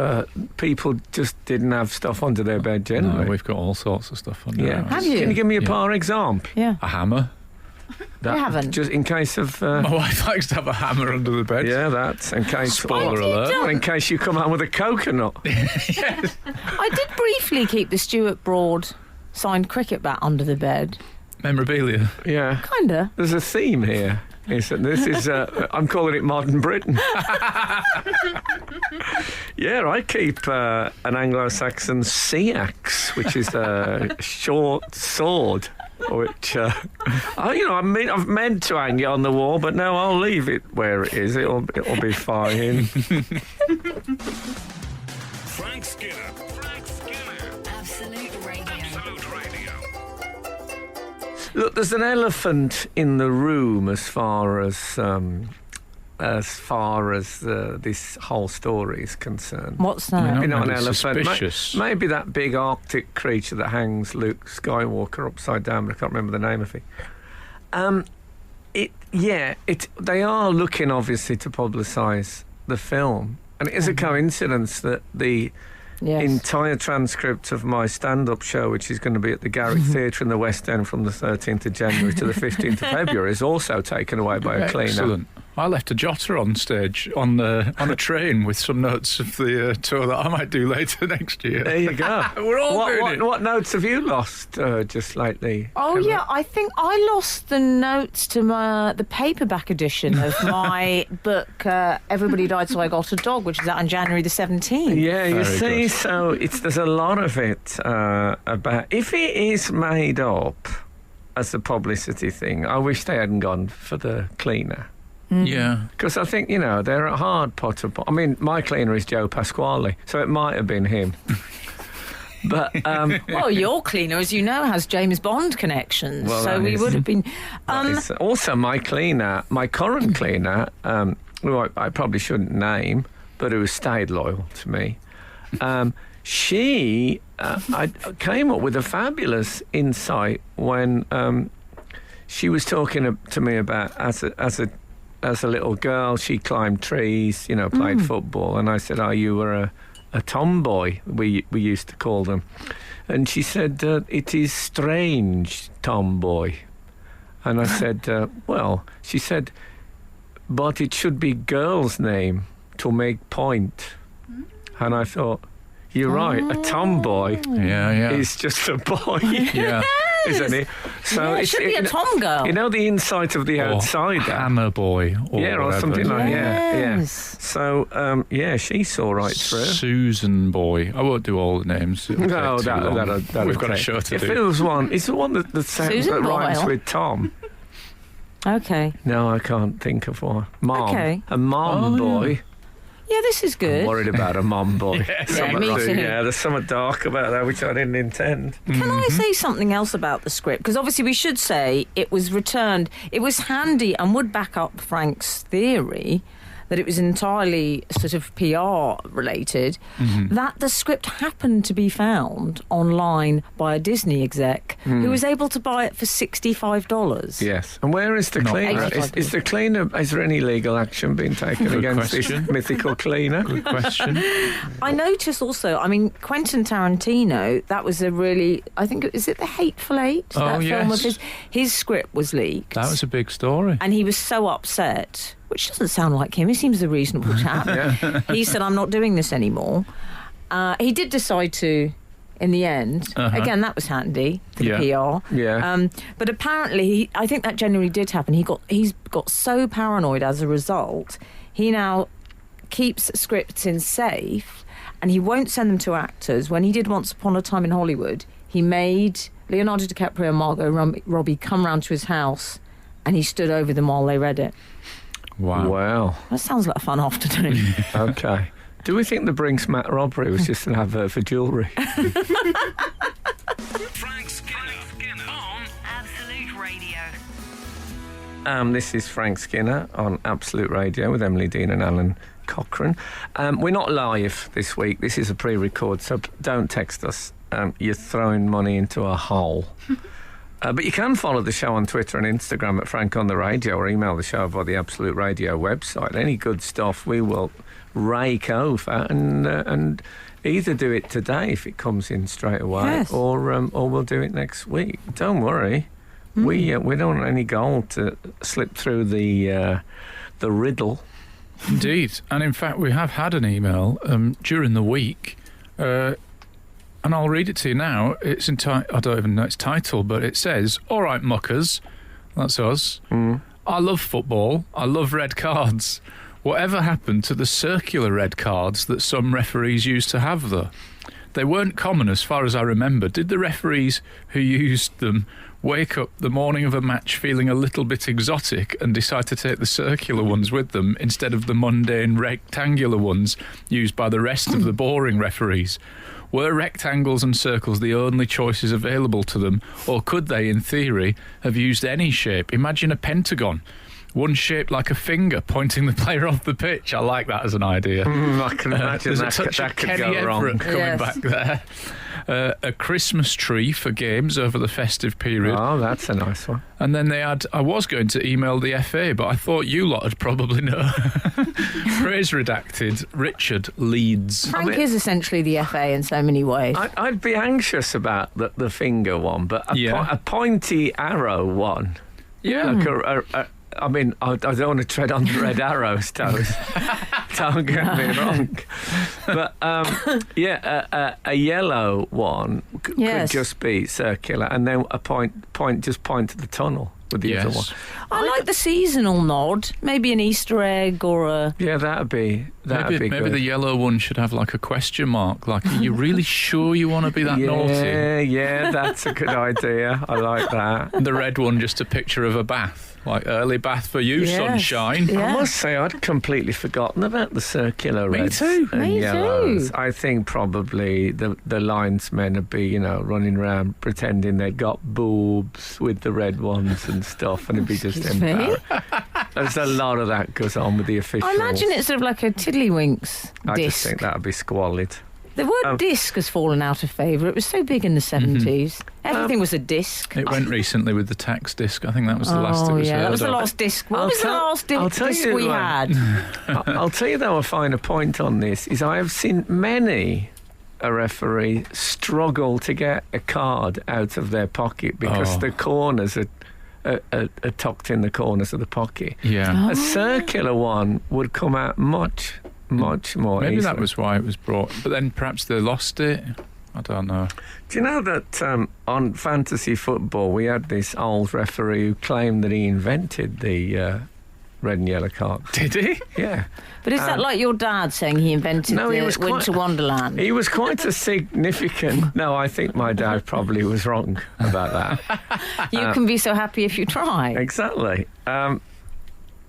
people just didn't have stuff under their bed generally. No, we've got all sorts of stuff under Yeah. ours. Have you? Can you give me a Yeah. par example? Yeah. A hammer. That, You haven't. Just in case of. My wife likes to have a hammer under the bed. Yeah, that's in case. Spoiler alert. Or in case you come out with a coconut. I did briefly keep the Stuart Broad signed cricket bat under the bed. Memorabilia. Yeah. Kinda. There's a theme here. This is. I'm calling it modern Britain. Yeah, I keep an Anglo-Saxon sea axe, which is a short sword. Which I've meant to hang it on the wall, but no, I'll leave it where it is. It'll be fine. Frank Skinner. Frank Skinner. Absolute Radio. Absolute Radio. Look, there's an elephant in the room as far as this whole story is concerned. What's that? Yeah. Maybe not an Maybe elephant. suspicious. Maybe that big Arctic creature that hangs Luke Skywalker upside down, but I can't remember the name of it. They are looking obviously to publicise the film, and it is a coincidence that the Yes. entire transcript of my stand-up show, which is going to be at the Garrick Theatre in the West End from the 13th of January to the 15th of February, is also taken away by a cleaner. Excellent. I left a jotter on stage on a train with some notes of the tour that I might do later next year. There you go. We're all doing it. What notes have you lost just lately? Oh Emma? yeah, I think I lost the notes to the paperback edition of my book Everybody Died So I Got a Dog, which is out on January the 17th. Yeah, you Very see, good. so there's a lot of it about if it is made up as a publicity thing. I wish they hadn't gone for the cleaner. Yeah. Because I think, they're a hard pot of... I mean, my cleaner is Joe Pasquale, so it might have been him. But, Well, your cleaner, as you know, has James Bond connections, Well, so that we is- would have been. it's also my cleaner, my current cleaner, who I probably shouldn't name, but who has stayed loyal to me. She I came up with a fabulous insight when she was talking to me about as a little girl she climbed trees, played football, and I said, "Oh, you were a tomboy." We used to call them, and she said, "It is strange, tomboy." And I said, "Well," she said, "but it should be girl's name to make point." And I thought, you're right, a tomboy Yeah. is just a boy, Yeah. isn't it? So Yeah, it should be a tom girl. You know the insight of the Or outsider. Hammer boy. Or Yeah, or whatever. something like yeah. Yes. So she saw right through. Susan boy. I won't do all the names. It'll No, take too long. that'll We've got a take- show to if do. it was one, it's the one that sounds Susan that rhymes Boyle. with Tom. Okay. No, I can't think of one. Mom, Okay. a mom boy. Yeah, this is good. I'm worried about a mom boy. Something me like- too. Yeah, there's something dark about that which I didn't intend. Can I say something else about the script? Because obviously we should say it was returned. It was handy and would back up Frank's theory that it was entirely sort of PR related, that the script happened to be found online by a Disney exec who was able to buy it for $65. Yes. And where is the cleaner? Is the cleaner? Is there any legal action being taken against this mythical cleaner? Good question. I noticed also, I mean, Quentin Tarantino, that was a really, I think, is it The Hateful Eight? Oh, that film of yes. his script was leaked. That was a big story. And he was so upset, which doesn't sound like him. He seems a reasonable chap. He said, I'm not doing this anymore. He did decide to, in the end. Again, that was handy for the PR. Yeah. But apparently, I think that genuinely did happen. He's got so paranoid as a result, he now keeps scripts in safe and he won't send them to actors. When he did Once Upon a Time in Hollywood, he made Leonardo DiCaprio and Margot Robbie come round to his house and he stood over them while they read it. Wow. That sounds like a fun afternoon. Okay. Do we think the Brinks-Matt robbery was just an advert for jewellery? Frank Skinner on Absolute Radio. This is Frank Skinner on Absolute Radio with Emily Dean and Alan Cochrane. We're not live this week. This is a pre-record, so don't text us. You're throwing money into a hole. But you can follow the show on Twitter and Instagram at Frank on the Radio, or email the show via the Absolute Radio website. Any good stuff we will rake over and either do it today if it comes in straight away, or we'll do it next week. Don't worry, we don't want any gold to slip through the riddle. Indeed. And in fact, we have had an email during the week, and I'll read it to you now. It's I don't even know its title, but it says, "All right, muckers," that's us. "I love football. I love red cards. Whatever happened to the circular red cards that some referees used to have, though? They weren't common as far as I remember. Did the referees who used them wake up the morning of a match feeling a little bit exotic and decide to take the circular ones with them instead of the mundane rectangular ones used by the rest of the boring referees? Were rectangles and circles the only choices available to them, or could they, in theory, have used any shape? Imagine a pentagon. One shaped like a finger pointing the player off the pitch." I like that as an idea. I can imagine There's a touch of could Kenny go wrong. Everett coming back there. A Christmas tree for games over the festive period. Oh, that's a nice one. And then they had, I was going to email the FA, but I thought you lot would probably know. Praise redacted, Richard Leeds. Frank is essentially the FA in so many ways. I'd be anxious about the finger one, but a pointy arrow one. Yeah. Like I mean, I don't want to tread on the red arrow's toes. Don't get me wrong. But, a yellow one could just be circular, and then a point to the tunnel with the other one. I like the seasonal nod. Maybe an Easter egg or a... Yeah, that'd be good. Maybe the yellow one should have like a question mark. Like, are you really sure you want to be that naughty? Yeah, that's a good idea. I like that. And the red one, just a picture of a bath. Like, early bath for you, sunshine. Yeah. I must say, I'd completely forgotten about the circular Me reds too. and Me yellows. too. I think probably the linesmen would be, running around pretending they'd got boobs with the red ones and stuff, and it'd be just Excuse me? embarrassing. There's a lot of that goes on with the officials. I imagine it's sort of like a tiddlywinks I disc. just think that would be squalid. The word disc has fallen out of favour. It was so big in the 70s. Everything was a disc. It went recently with the tax disc. I think that was the last it was heard that was the of. last disc. What was the last disc we had? I'll tell you, though, a finer point on this is I have seen many a referee struggle to get a card out of their pocket because the corners are tucked in the corners of the pocket. Yeah. A circular one would come out much more Maybe easily. that was why it was brought. But then perhaps they lost it. I don't know. Do you know that on fantasy football we had this old referee who claimed that he invented the red and yellow card? Did he? Yeah. But is that like your dad saying he invented the Winter Wonderland? He was quite a significant... No, I think my dad probably was wrong about that. You can be so happy if you try. Exactly.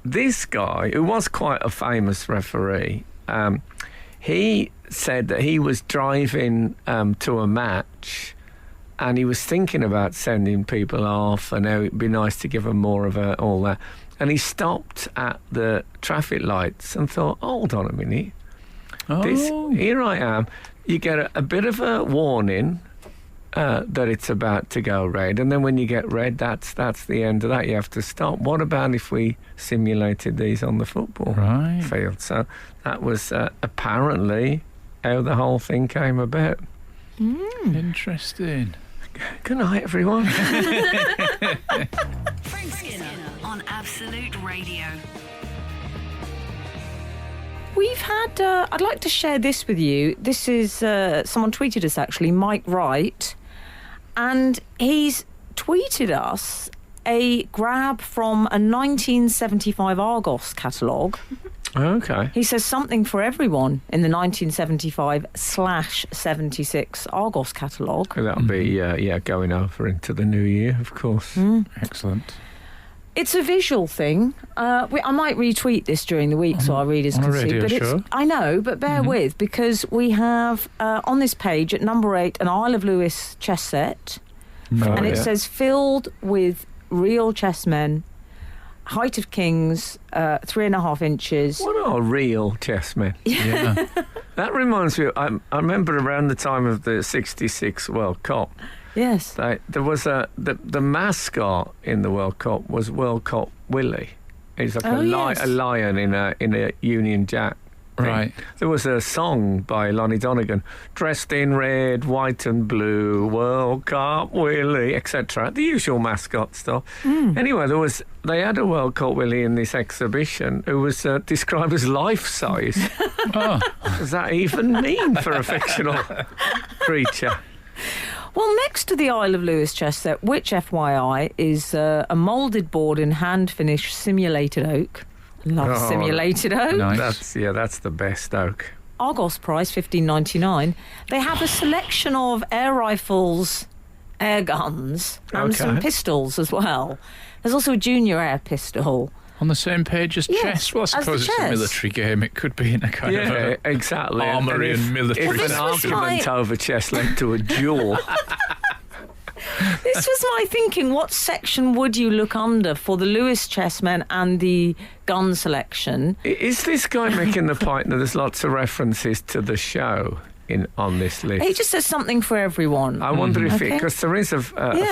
This guy, who was quite a famous referee, he said that he was driving to a match and he was thinking about sending people off and how it'd be nice to give them more of all that. and he stopped at the traffic lights and thought, hold on a minute. Here I am. You get a bit of a warning that it's about to go red, and then when you get red, that's the end of that. You have to stop. What about if we simulated these on the football field? So that was apparently how the whole thing came about. Interesting. Good night, everyone. Frank Skinner on Absolute Radio. We've had, I'd like to share this with you. This is, someone tweeted us actually, Mike Wright, and he's tweeted us a grab from a 1975 Argos catalogue. Okay. He says something for everyone in the 1975/76 Argos catalogue. That'll be, going over into the new year, of course. Excellent. It's a visual thing. I might retweet this during the week so our readers can see. But I know, but bear with, because we have on this page at number 8 an Isle of Lewis chess set, and it says filled with real chessmen, height of kings 3.5 inches. What are real chessmen? Yeah. That reminds me. I remember around the time of the '66 World Cup. Yes. There was the mascot in the World Cup was World Cup Willie. He's like a lion in a Union Jack thing. Right. There was a song by Lonnie Donegan, dressed in red, white and blue, World Cup Willie, etc. The usual mascot stuff. Anyway, they had a World Cup Willie in this exhibition who was described as life size. What does that even mean for a fictional creature? Well, next to the Isle of Lewis chess set, which, FYI, is a moulded board in hand-finished simulated oak. Love simulated oak. Nice. That's the best oak. Argos price, $15.99. They have a selection of air rifles, air guns, and some pistols as well. There's also a junior air pistol. On the same page as chess? Well, I suppose it's a military game. It could be in a kind of exactly. armoury and military. If an argument over chess led to a duel. This was my thinking. What section would you look under for the Lewis chessmen and the gun selection? Is this guy making the point that there's lots of references to the show on this list? He just says something for everyone. I wonder if because there is a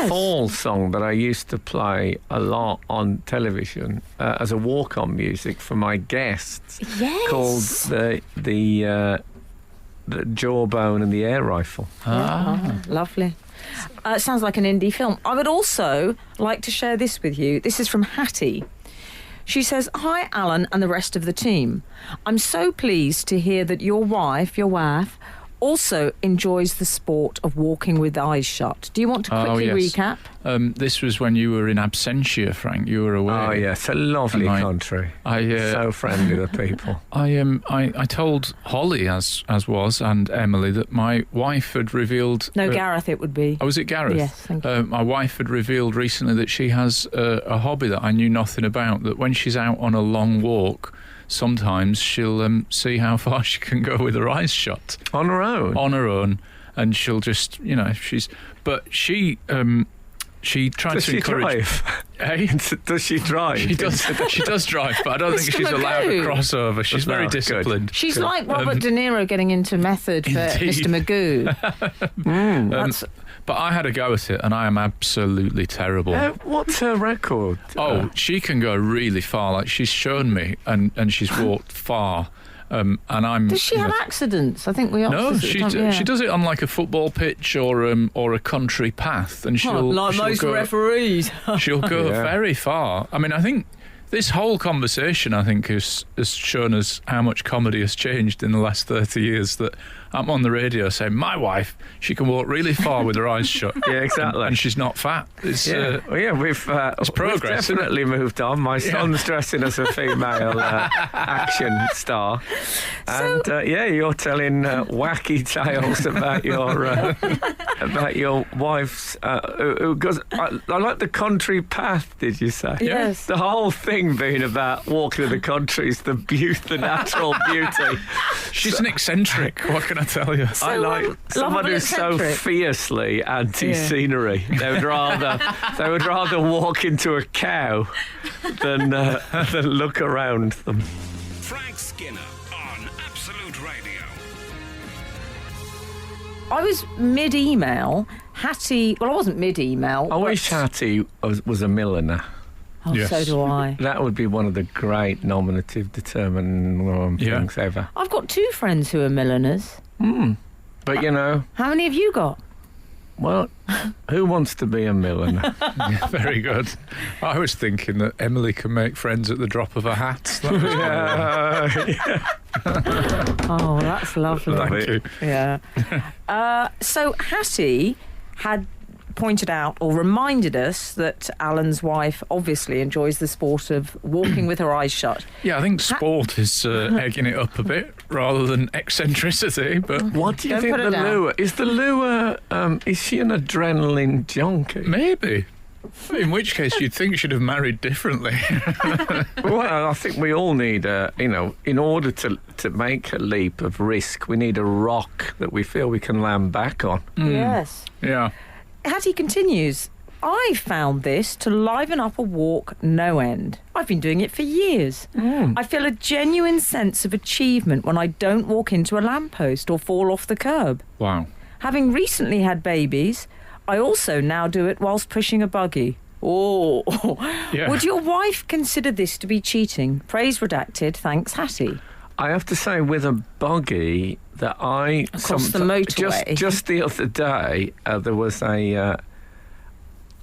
fall song that I used to play a lot on television as a walk-on music for my guests, called the Jawbone and the Air Rifle. Lovely. It sounds like an indie film. I would also like to share this with you. This is from Hattie. She says, "Hi, Alan and the rest of the team. I'm so pleased to hear that your wife, also enjoys the sport of walking with eyes shut. Do you want to quickly recap?" This was when you were in absentia, Frank. You were away. Oh, yes, a lovely country. So friendly, the people. I told Holly, as was, and Emily, that my wife had revealed... No, Gareth it would be. Oh, was it Gareth? Yes, thank you. My wife had revealed recently that she has a hobby that I knew nothing about, that when she's out on a long walk... Sometimes she'll see how far she can go with her eyes shut. On her own? On her own. And she'll just, But she tried to encourage... Does she drive? She does drive, but I don't think she's allowed a crossover. She's very disciplined. She's like Robert De Niro getting into method for Mr. Magoo. But I had a go at it, and I am absolutely terrible. What's her record? She can go really far. Like, she's shown me, and she's walked far. And I'm. Does she have accidents? I think we all. No, she does it on like a football pitch or a country path, and she'll most referees. She'll go very far. I mean, I think this whole conversation, has shown us how much comedy has changed in the last 30 years. That I'm on the radio saying, my wife, she can walk really far with her eyes shut. Yeah, exactly. And she's not fat. It's we've definitely moved on. My son's dressing as a female action star. And you're telling wacky tales about your wife's who goes. I like the country path. Did you say? Yes. The whole thing thing being about walking in the country is the natural beauty. She's an eccentric. What can I tell you? I like someone who's so fiercely anti-scenery. They would rather walk into a cow than look around them. Frank Skinner on Absolute Radio. I was mid-email. Hattie... Well, I wasn't mid-email. I wish Hattie was a milliner. Oh, Yes. so do I. That would be one of the great nominative determining things ever. I've got 2 friends who are milliners. But, you know, How many have you got? well, who wants to be a milliner? Yeah, very good. I was thinking that Emily can make friends at the drop of a hat. That was Oh, that's lovely. Thank you. Yeah. So Hattie had pointed out or reminded us that Alan's wife obviously enjoys the sport of walking with her eyes shut. Yeah, I think sport is egging it up a bit rather than eccentricity. But What do you Don't think put the her down. lure... Is the lure... is she an adrenaline junkie? maybe. In which case, you'd think she'd have married differently. Well, I think we all need in order to make a leap of risk, we need a rock that we feel we can land back on. Yes. Yeah. Hattie continues, I found this to liven up a walk no end. I've been doing it for years. I feel a genuine sense of achievement when I don't walk into a lamppost or fall off the curb. Wow. Having recently had babies, I also now do it whilst pushing a buggy. Oh. Yeah. Would your wife consider this to be cheating? Praise redacted. Thanks, Hattie. I have to say, with a buggy, that Across the motorway. Just the other day, there was a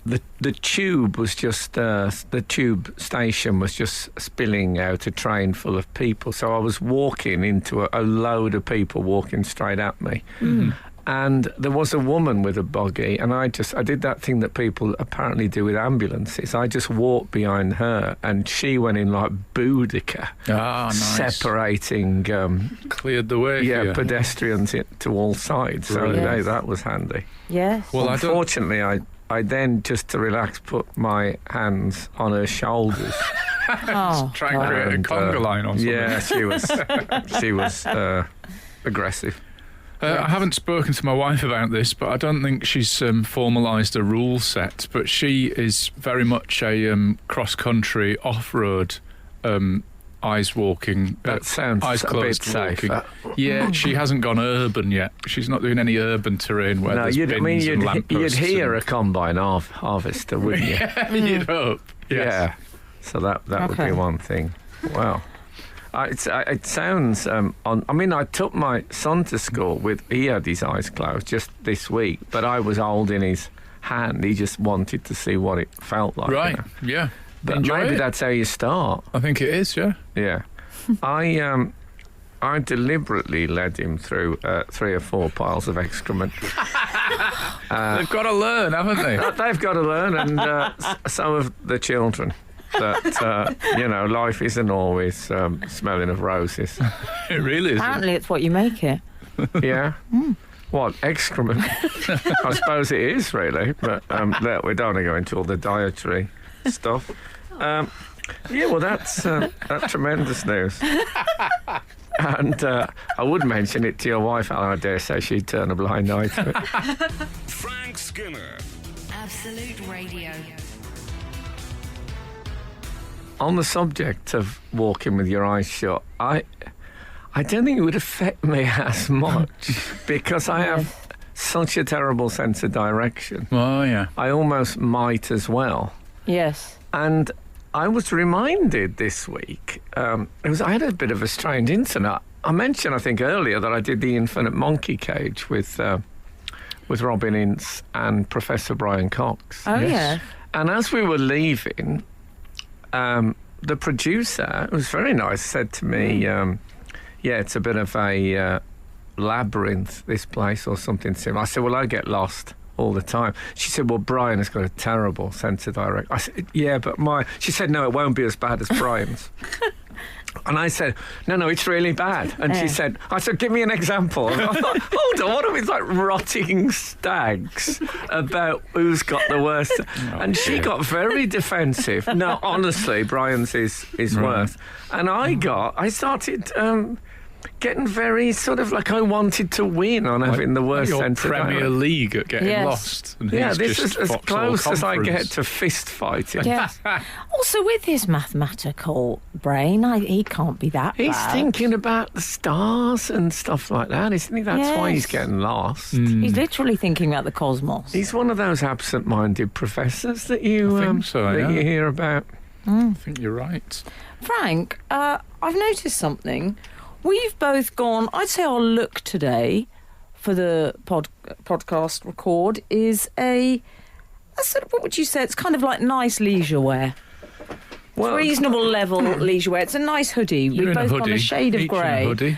the tube was just the tube station was just spilling out a train full of people. So I was walking into a load of people walking straight at me. And there was a woman with a buggy, and I did that thing that people apparently do with ambulances. I just walked behind her, and she went in like Boudica, Ah, nice. separating Cleared the way. for you. pedestrians to all sides. So Brilliant. hey, that was handy. Yes. Well, I don't. Unfortunately, I then, just to relax, put my hands on her shoulders. Oh, Try and create a And, conga line or something. Yeah, she was aggressive. I haven't spoken to my wife about this, but I don't think she's formalised a rule set. But she is very much a cross-country, off-road eyes walking. That sounds eyes a closed bit walking. safer. Yeah, she hasn't gone urban yet. She's not doing any urban terrain where No, there's you'd bins and lampposts. hear and- a combine harvester, wouldn't you? You'd hope. Yes. Yeah. So that would Okay. be one thing. Wow. It sounds. I took my son to school he had his eyes closed just this week, but I was holding his hand. He just wanted to see what it felt like. Right. you know. Yeah. But Enjoy maybe it. that's how you start. I think it is. Yeah. Yeah. I deliberately led him through 3 or 4 piles of excrement. They've got to learn, haven't they? They've got to learn, and some of the children. That life isn't always smelling of roses. It really is. apparently it's what you make it. Yeah. What, excrement? I suppose it is, really. But we don't want to go into all the dietary stuff. Yeah, well, that's tremendous news. And I would mention it to your wife, Alan. I dare say she'd turn a blind eye to it. Frank Skinner. Absolute Radio. On the subject of walking with your eyes shut, I don't think it would affect me as much because I have such a terrible sense of direction. Oh, yeah. I almost might as well. Yes. And I was reminded this week, I had a bit of a strange incident. I mentioned, I think, earlier that I did the Infinite Monkey Cage with Robin Ince and Professor Brian Cox. Oh, yeah. And as we were leaving, the producer, it was very nice, said to me, yeah, it's a bit of a labyrinth, this place, or something similar. I said, well, I get lost all the time. She said, well, Brian has got a terrible sense of direction. I said, yeah, but she said, no, it won't be as bad as Brian's. And I said, no, it's really bad. And she said, give me an example. And I thought, hold on, what are we like rotting stags about who's got the worst? And she got very defensive. No, honestly, Brian's is worse. And I started getting very sort of like I wanted to win on having the worst sense of Premier League at getting lost. And this is as close as I get to fist fighting. Yes. Also, with his mathematical brain, he can't be that He's bad. thinking about the stars and stuff like that, isn't he? That's why he's getting lost. He's literally thinking about the cosmos. He's one of those absent-minded professors that you I think so, you hear about. I think you're right. Frank, I've noticed something. We've both gone, I'd say our look today for the podcast record is a sort of, what would you say, it's kind of like nice leisure wear. Well, Reasonable level leisure wear. It's a nice hoodie. You're We've in a both hoodie. gone a shade of Each in a grey. hoodie.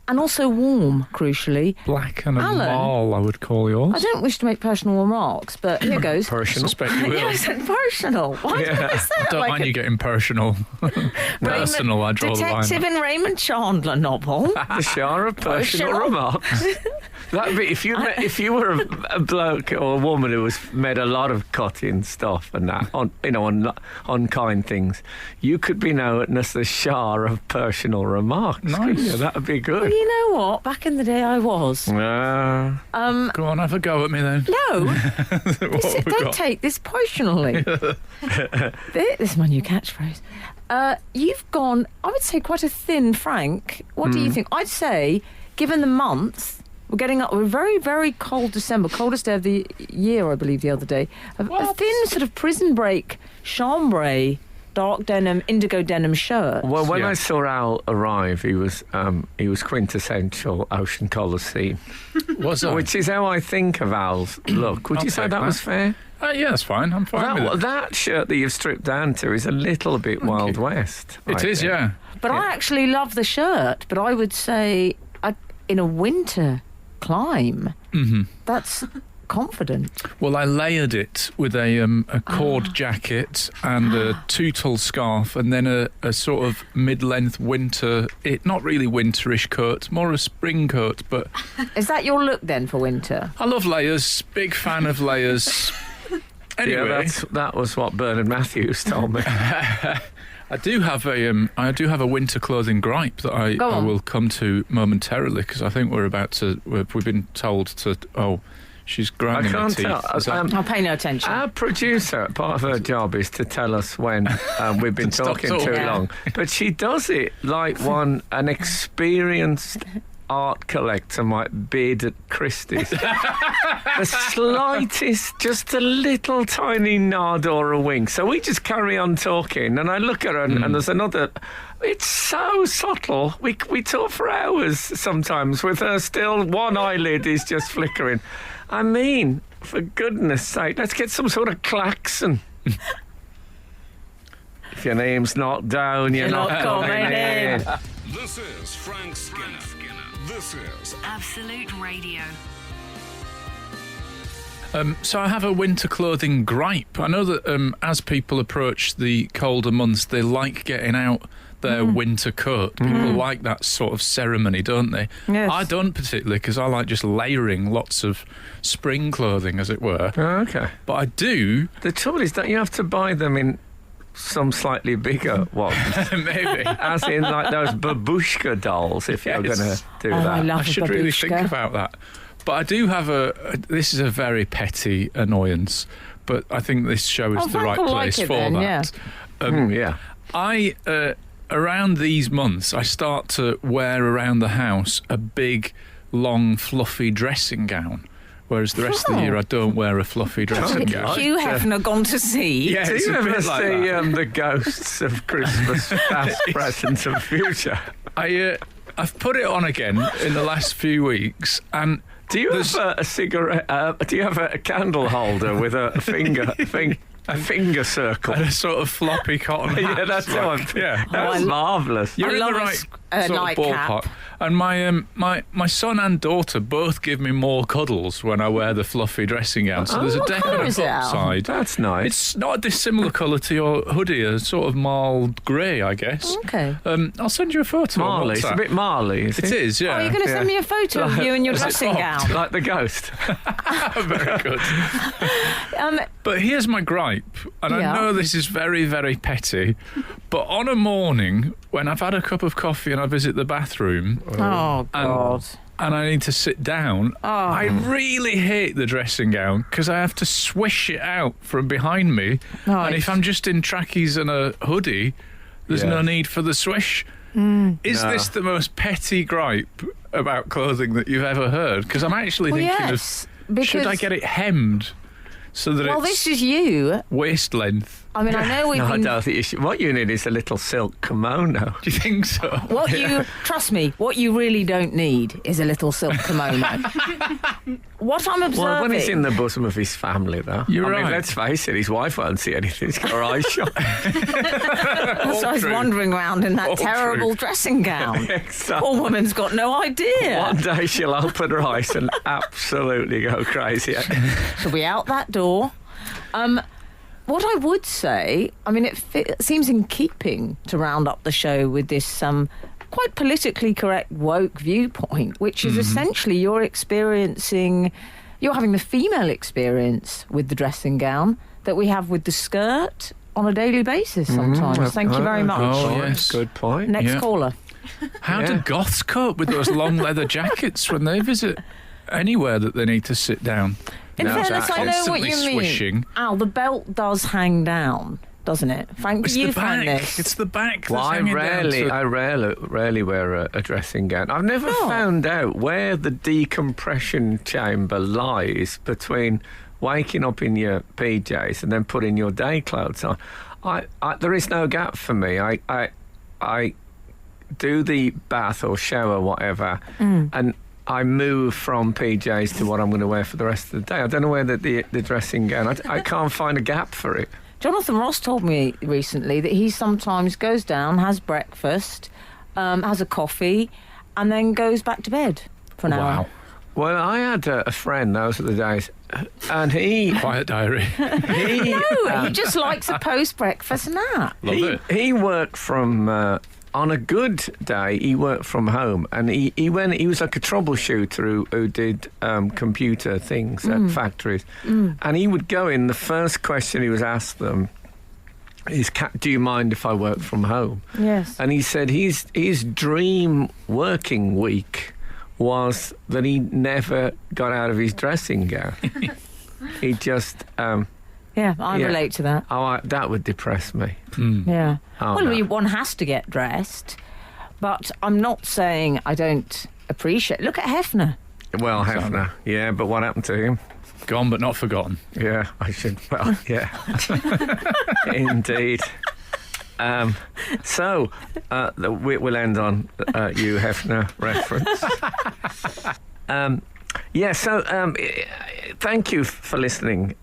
And also warm, crucially. Black and a Alan, mall, I would call yours. I don't wish to make personal remarks, but here goes. I suspect you will. Yes, personal. Why did I say I that? don't mind you getting personal. Personal, I draw the line. Detective in Raymond Chandler novel. the shower of personal remarks. That'd be if you were a bloke or a woman who made a lot of cutting stuff and that on unkind things, you could be known as the shower of personal remarks. Nice. That'd be good. Well, you know what? Back in the day, I was. Go on, have a go at me then. No, What don't take this personally. This is my new catchphrase. You've gone, I would say, quite a thin Frank. What do you think? I'd say, given the month, we're getting up. We're very, very cold December, coldest day of the year, I believe, the other day. A thin sort of prison break chambray, dark denim, indigo denim shirt. Well, when I saw Al arrive, he was quintessential ocean colour scene. Was it? Which is how I think of Al's look. Would you say that was fair? Yeah, that's fine. I'm fine with it. That shirt that you've stripped down to is a little bit Wild West. It is, yeah. But I actually love the shirt. But I would say, in a winter climb, that's confident. Well, I layered it with a cord jacket and a two-tulle scarf, and then a sort of mid-length winter, not really winterish coat, more a spring coat. But Is that your look then for winter? I love layers. Big fan of layers. Anyway, Yeah, that was what Bernard Matthews told me. I do have a winter clothing gripe that I will come to momentarily, because I think we've been told to. Oh, she's grinding her teeth. I'll pay no attention. Our producer, part of her job is to tell us when we've been talking too long. But she does it like an experienced art collector might bid at Christie's. The slightest, just a little tiny nod or a wink. So we just carry on talking, and I look at her, and there's another. It's so subtle. We talk for hours sometimes with her still. One eyelid is just flickering. I mean, for goodness sake, let's get some sort of klaxon. If your name's not down, you're not coming in. This is Frank Skinner. This is Absolute Radio. So I have a winter clothing gripe. I know that as people approach the colder months, they like getting out their winter coat. People like that sort of ceremony, don't they? Yes. I don't particularly, because I like just layering lots of spring clothing, as it were. Oh, okay. But I do. The trouble is that you have to buy them in some slightly bigger ones. Maybe. As in like those babushka dolls, if you're going to do I that. love I a should really babushka. think about that. But I do have this is a very petty annoyance, but I think this show is the Frank right will place like it for then, that. Yeah. I around these months, I start to wear around the house a big, long, fluffy dressing gown. Whereas the rest of the year, I don't wear a fluffy dressing gown. Hugh Hefner gone to sea. Yeah, Do it's you a ever bit like see that. the ghosts of Christmas, past, present and future? I've put it on again in the last few weeks, and Do you have a cigarette? Do you have a candle holder with a finger circle? and a sort of floppy cotton hat. Yeah, that's like, what I'm. yeah. That's marvellous. You're I in love the a right. A sort of nightcap. ballpark. And my son and daughter both give me more cuddles when I wear the fluffy dressing gown. So there's a what colour definite is it, Al? upside. That's nice. It's not a dissimilar colour to your hoodie, a sort of mild grey, I guess. Okay. I'll send you a photo. on Marley. It's a WhatsApp. bit Marley, is It it? is, yeah. Oh, you're going to send me a photo of you in your Is it dressing popped? gown? Like the ghost. Very good. Um, But here's my gripe, and Yeah. I know this is very, very petty, but on a morning when I've had a cup of coffee and I visit the bathroom oh, God. and I need to sit down, I really hate the dressing gown because I have to swish it out from behind me. Right. And if I'm just in trackies and a hoodie, there's no Yes. need for the swish. Is this the most petty gripe about clothing that you've ever heard? Because I'm actually Well, thinking yes, of, should I because- get it hemmed so that Well, it's this is you. waist length? I mean, I know we've No, I been... don't think you should. What you need is a little silk kimono. Do you think so? What you trust me, what you really don't need is a little silk kimono. What I'm observing. Well, when he's in the bosom of his family, though. You're I mean, right. let's face it, his wife won't see anything. He's got her eyes shut. so I was true. wandering around in that All terrible true. dressing gown. Exactly. Poor woman's got no idea. One day she'll open her eyes and absolutely go crazy. She'll be out that door. What I would say, I mean, it seems in keeping to round up the show with this quite politically correct woke viewpoint, which is essentially you're having the female experience with the dressing gown that we have with the skirt on a daily basis sometimes. Thank you very much. Oh, yes. Good point. Next Yeah. caller. How Yeah. do goths cope with those long leather jackets when they visit anywhere that they need to sit down? In No, fairness, I know what constantly you mean. swishing. Al, the belt does hang down, doesn't it? Frank, It's you the found back. this. It's the back. Well, that's I hanging rarely wear a dressing gown. I've never Oh. found out where the decompression chamber lies between waking up in your PJs and then putting your day clothes on. There is no gap for me. I do the bath or shower, whatever, and I move from PJs to what I'm going to wear for the rest of the day. I don't know where the dressing gown. I can't find a gap for it. Jonathan Ross told me recently that he sometimes goes down, has breakfast, has a coffee, and then goes back to bed for an hour. Wow. Well, I had a friend, those are the days, and he Quiet diary. No, he just likes a post-breakfast nap. Love it. He worked from on a good day. He worked from home, and he was like a troubleshooter who did computer things at factories, and he would go in. The first question he was asked them is, "Do you mind if I work from home?" Yes. And he said his dream working week was that he never got out of his dressing gown. He just. Yeah, I Yeah. relate to that. That would depress me. Yeah. Oh, well, no. one has to get dressed, but I'm not saying I don't appreciate. Look at Hefner. Well, Hefner, yeah, but what happened to him? Gone but not forgotten. Yeah, I should. Well, yeah, indeed. So we'll end on you Hefner reference. Yeah, so thank you for listening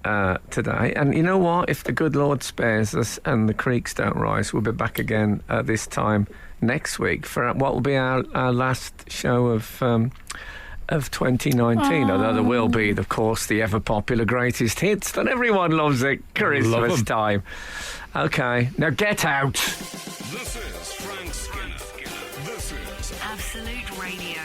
today. And you know what? If the good Lord spares us and the creeks don't rise, we'll be back again this time next week for what will be our last show of 2019. Although there will be, of course, the ever-popular greatest hits that everyone loves at Christmas 'em. time. Okay, now get out. This is Frank Skinner. This is Absolute Radio.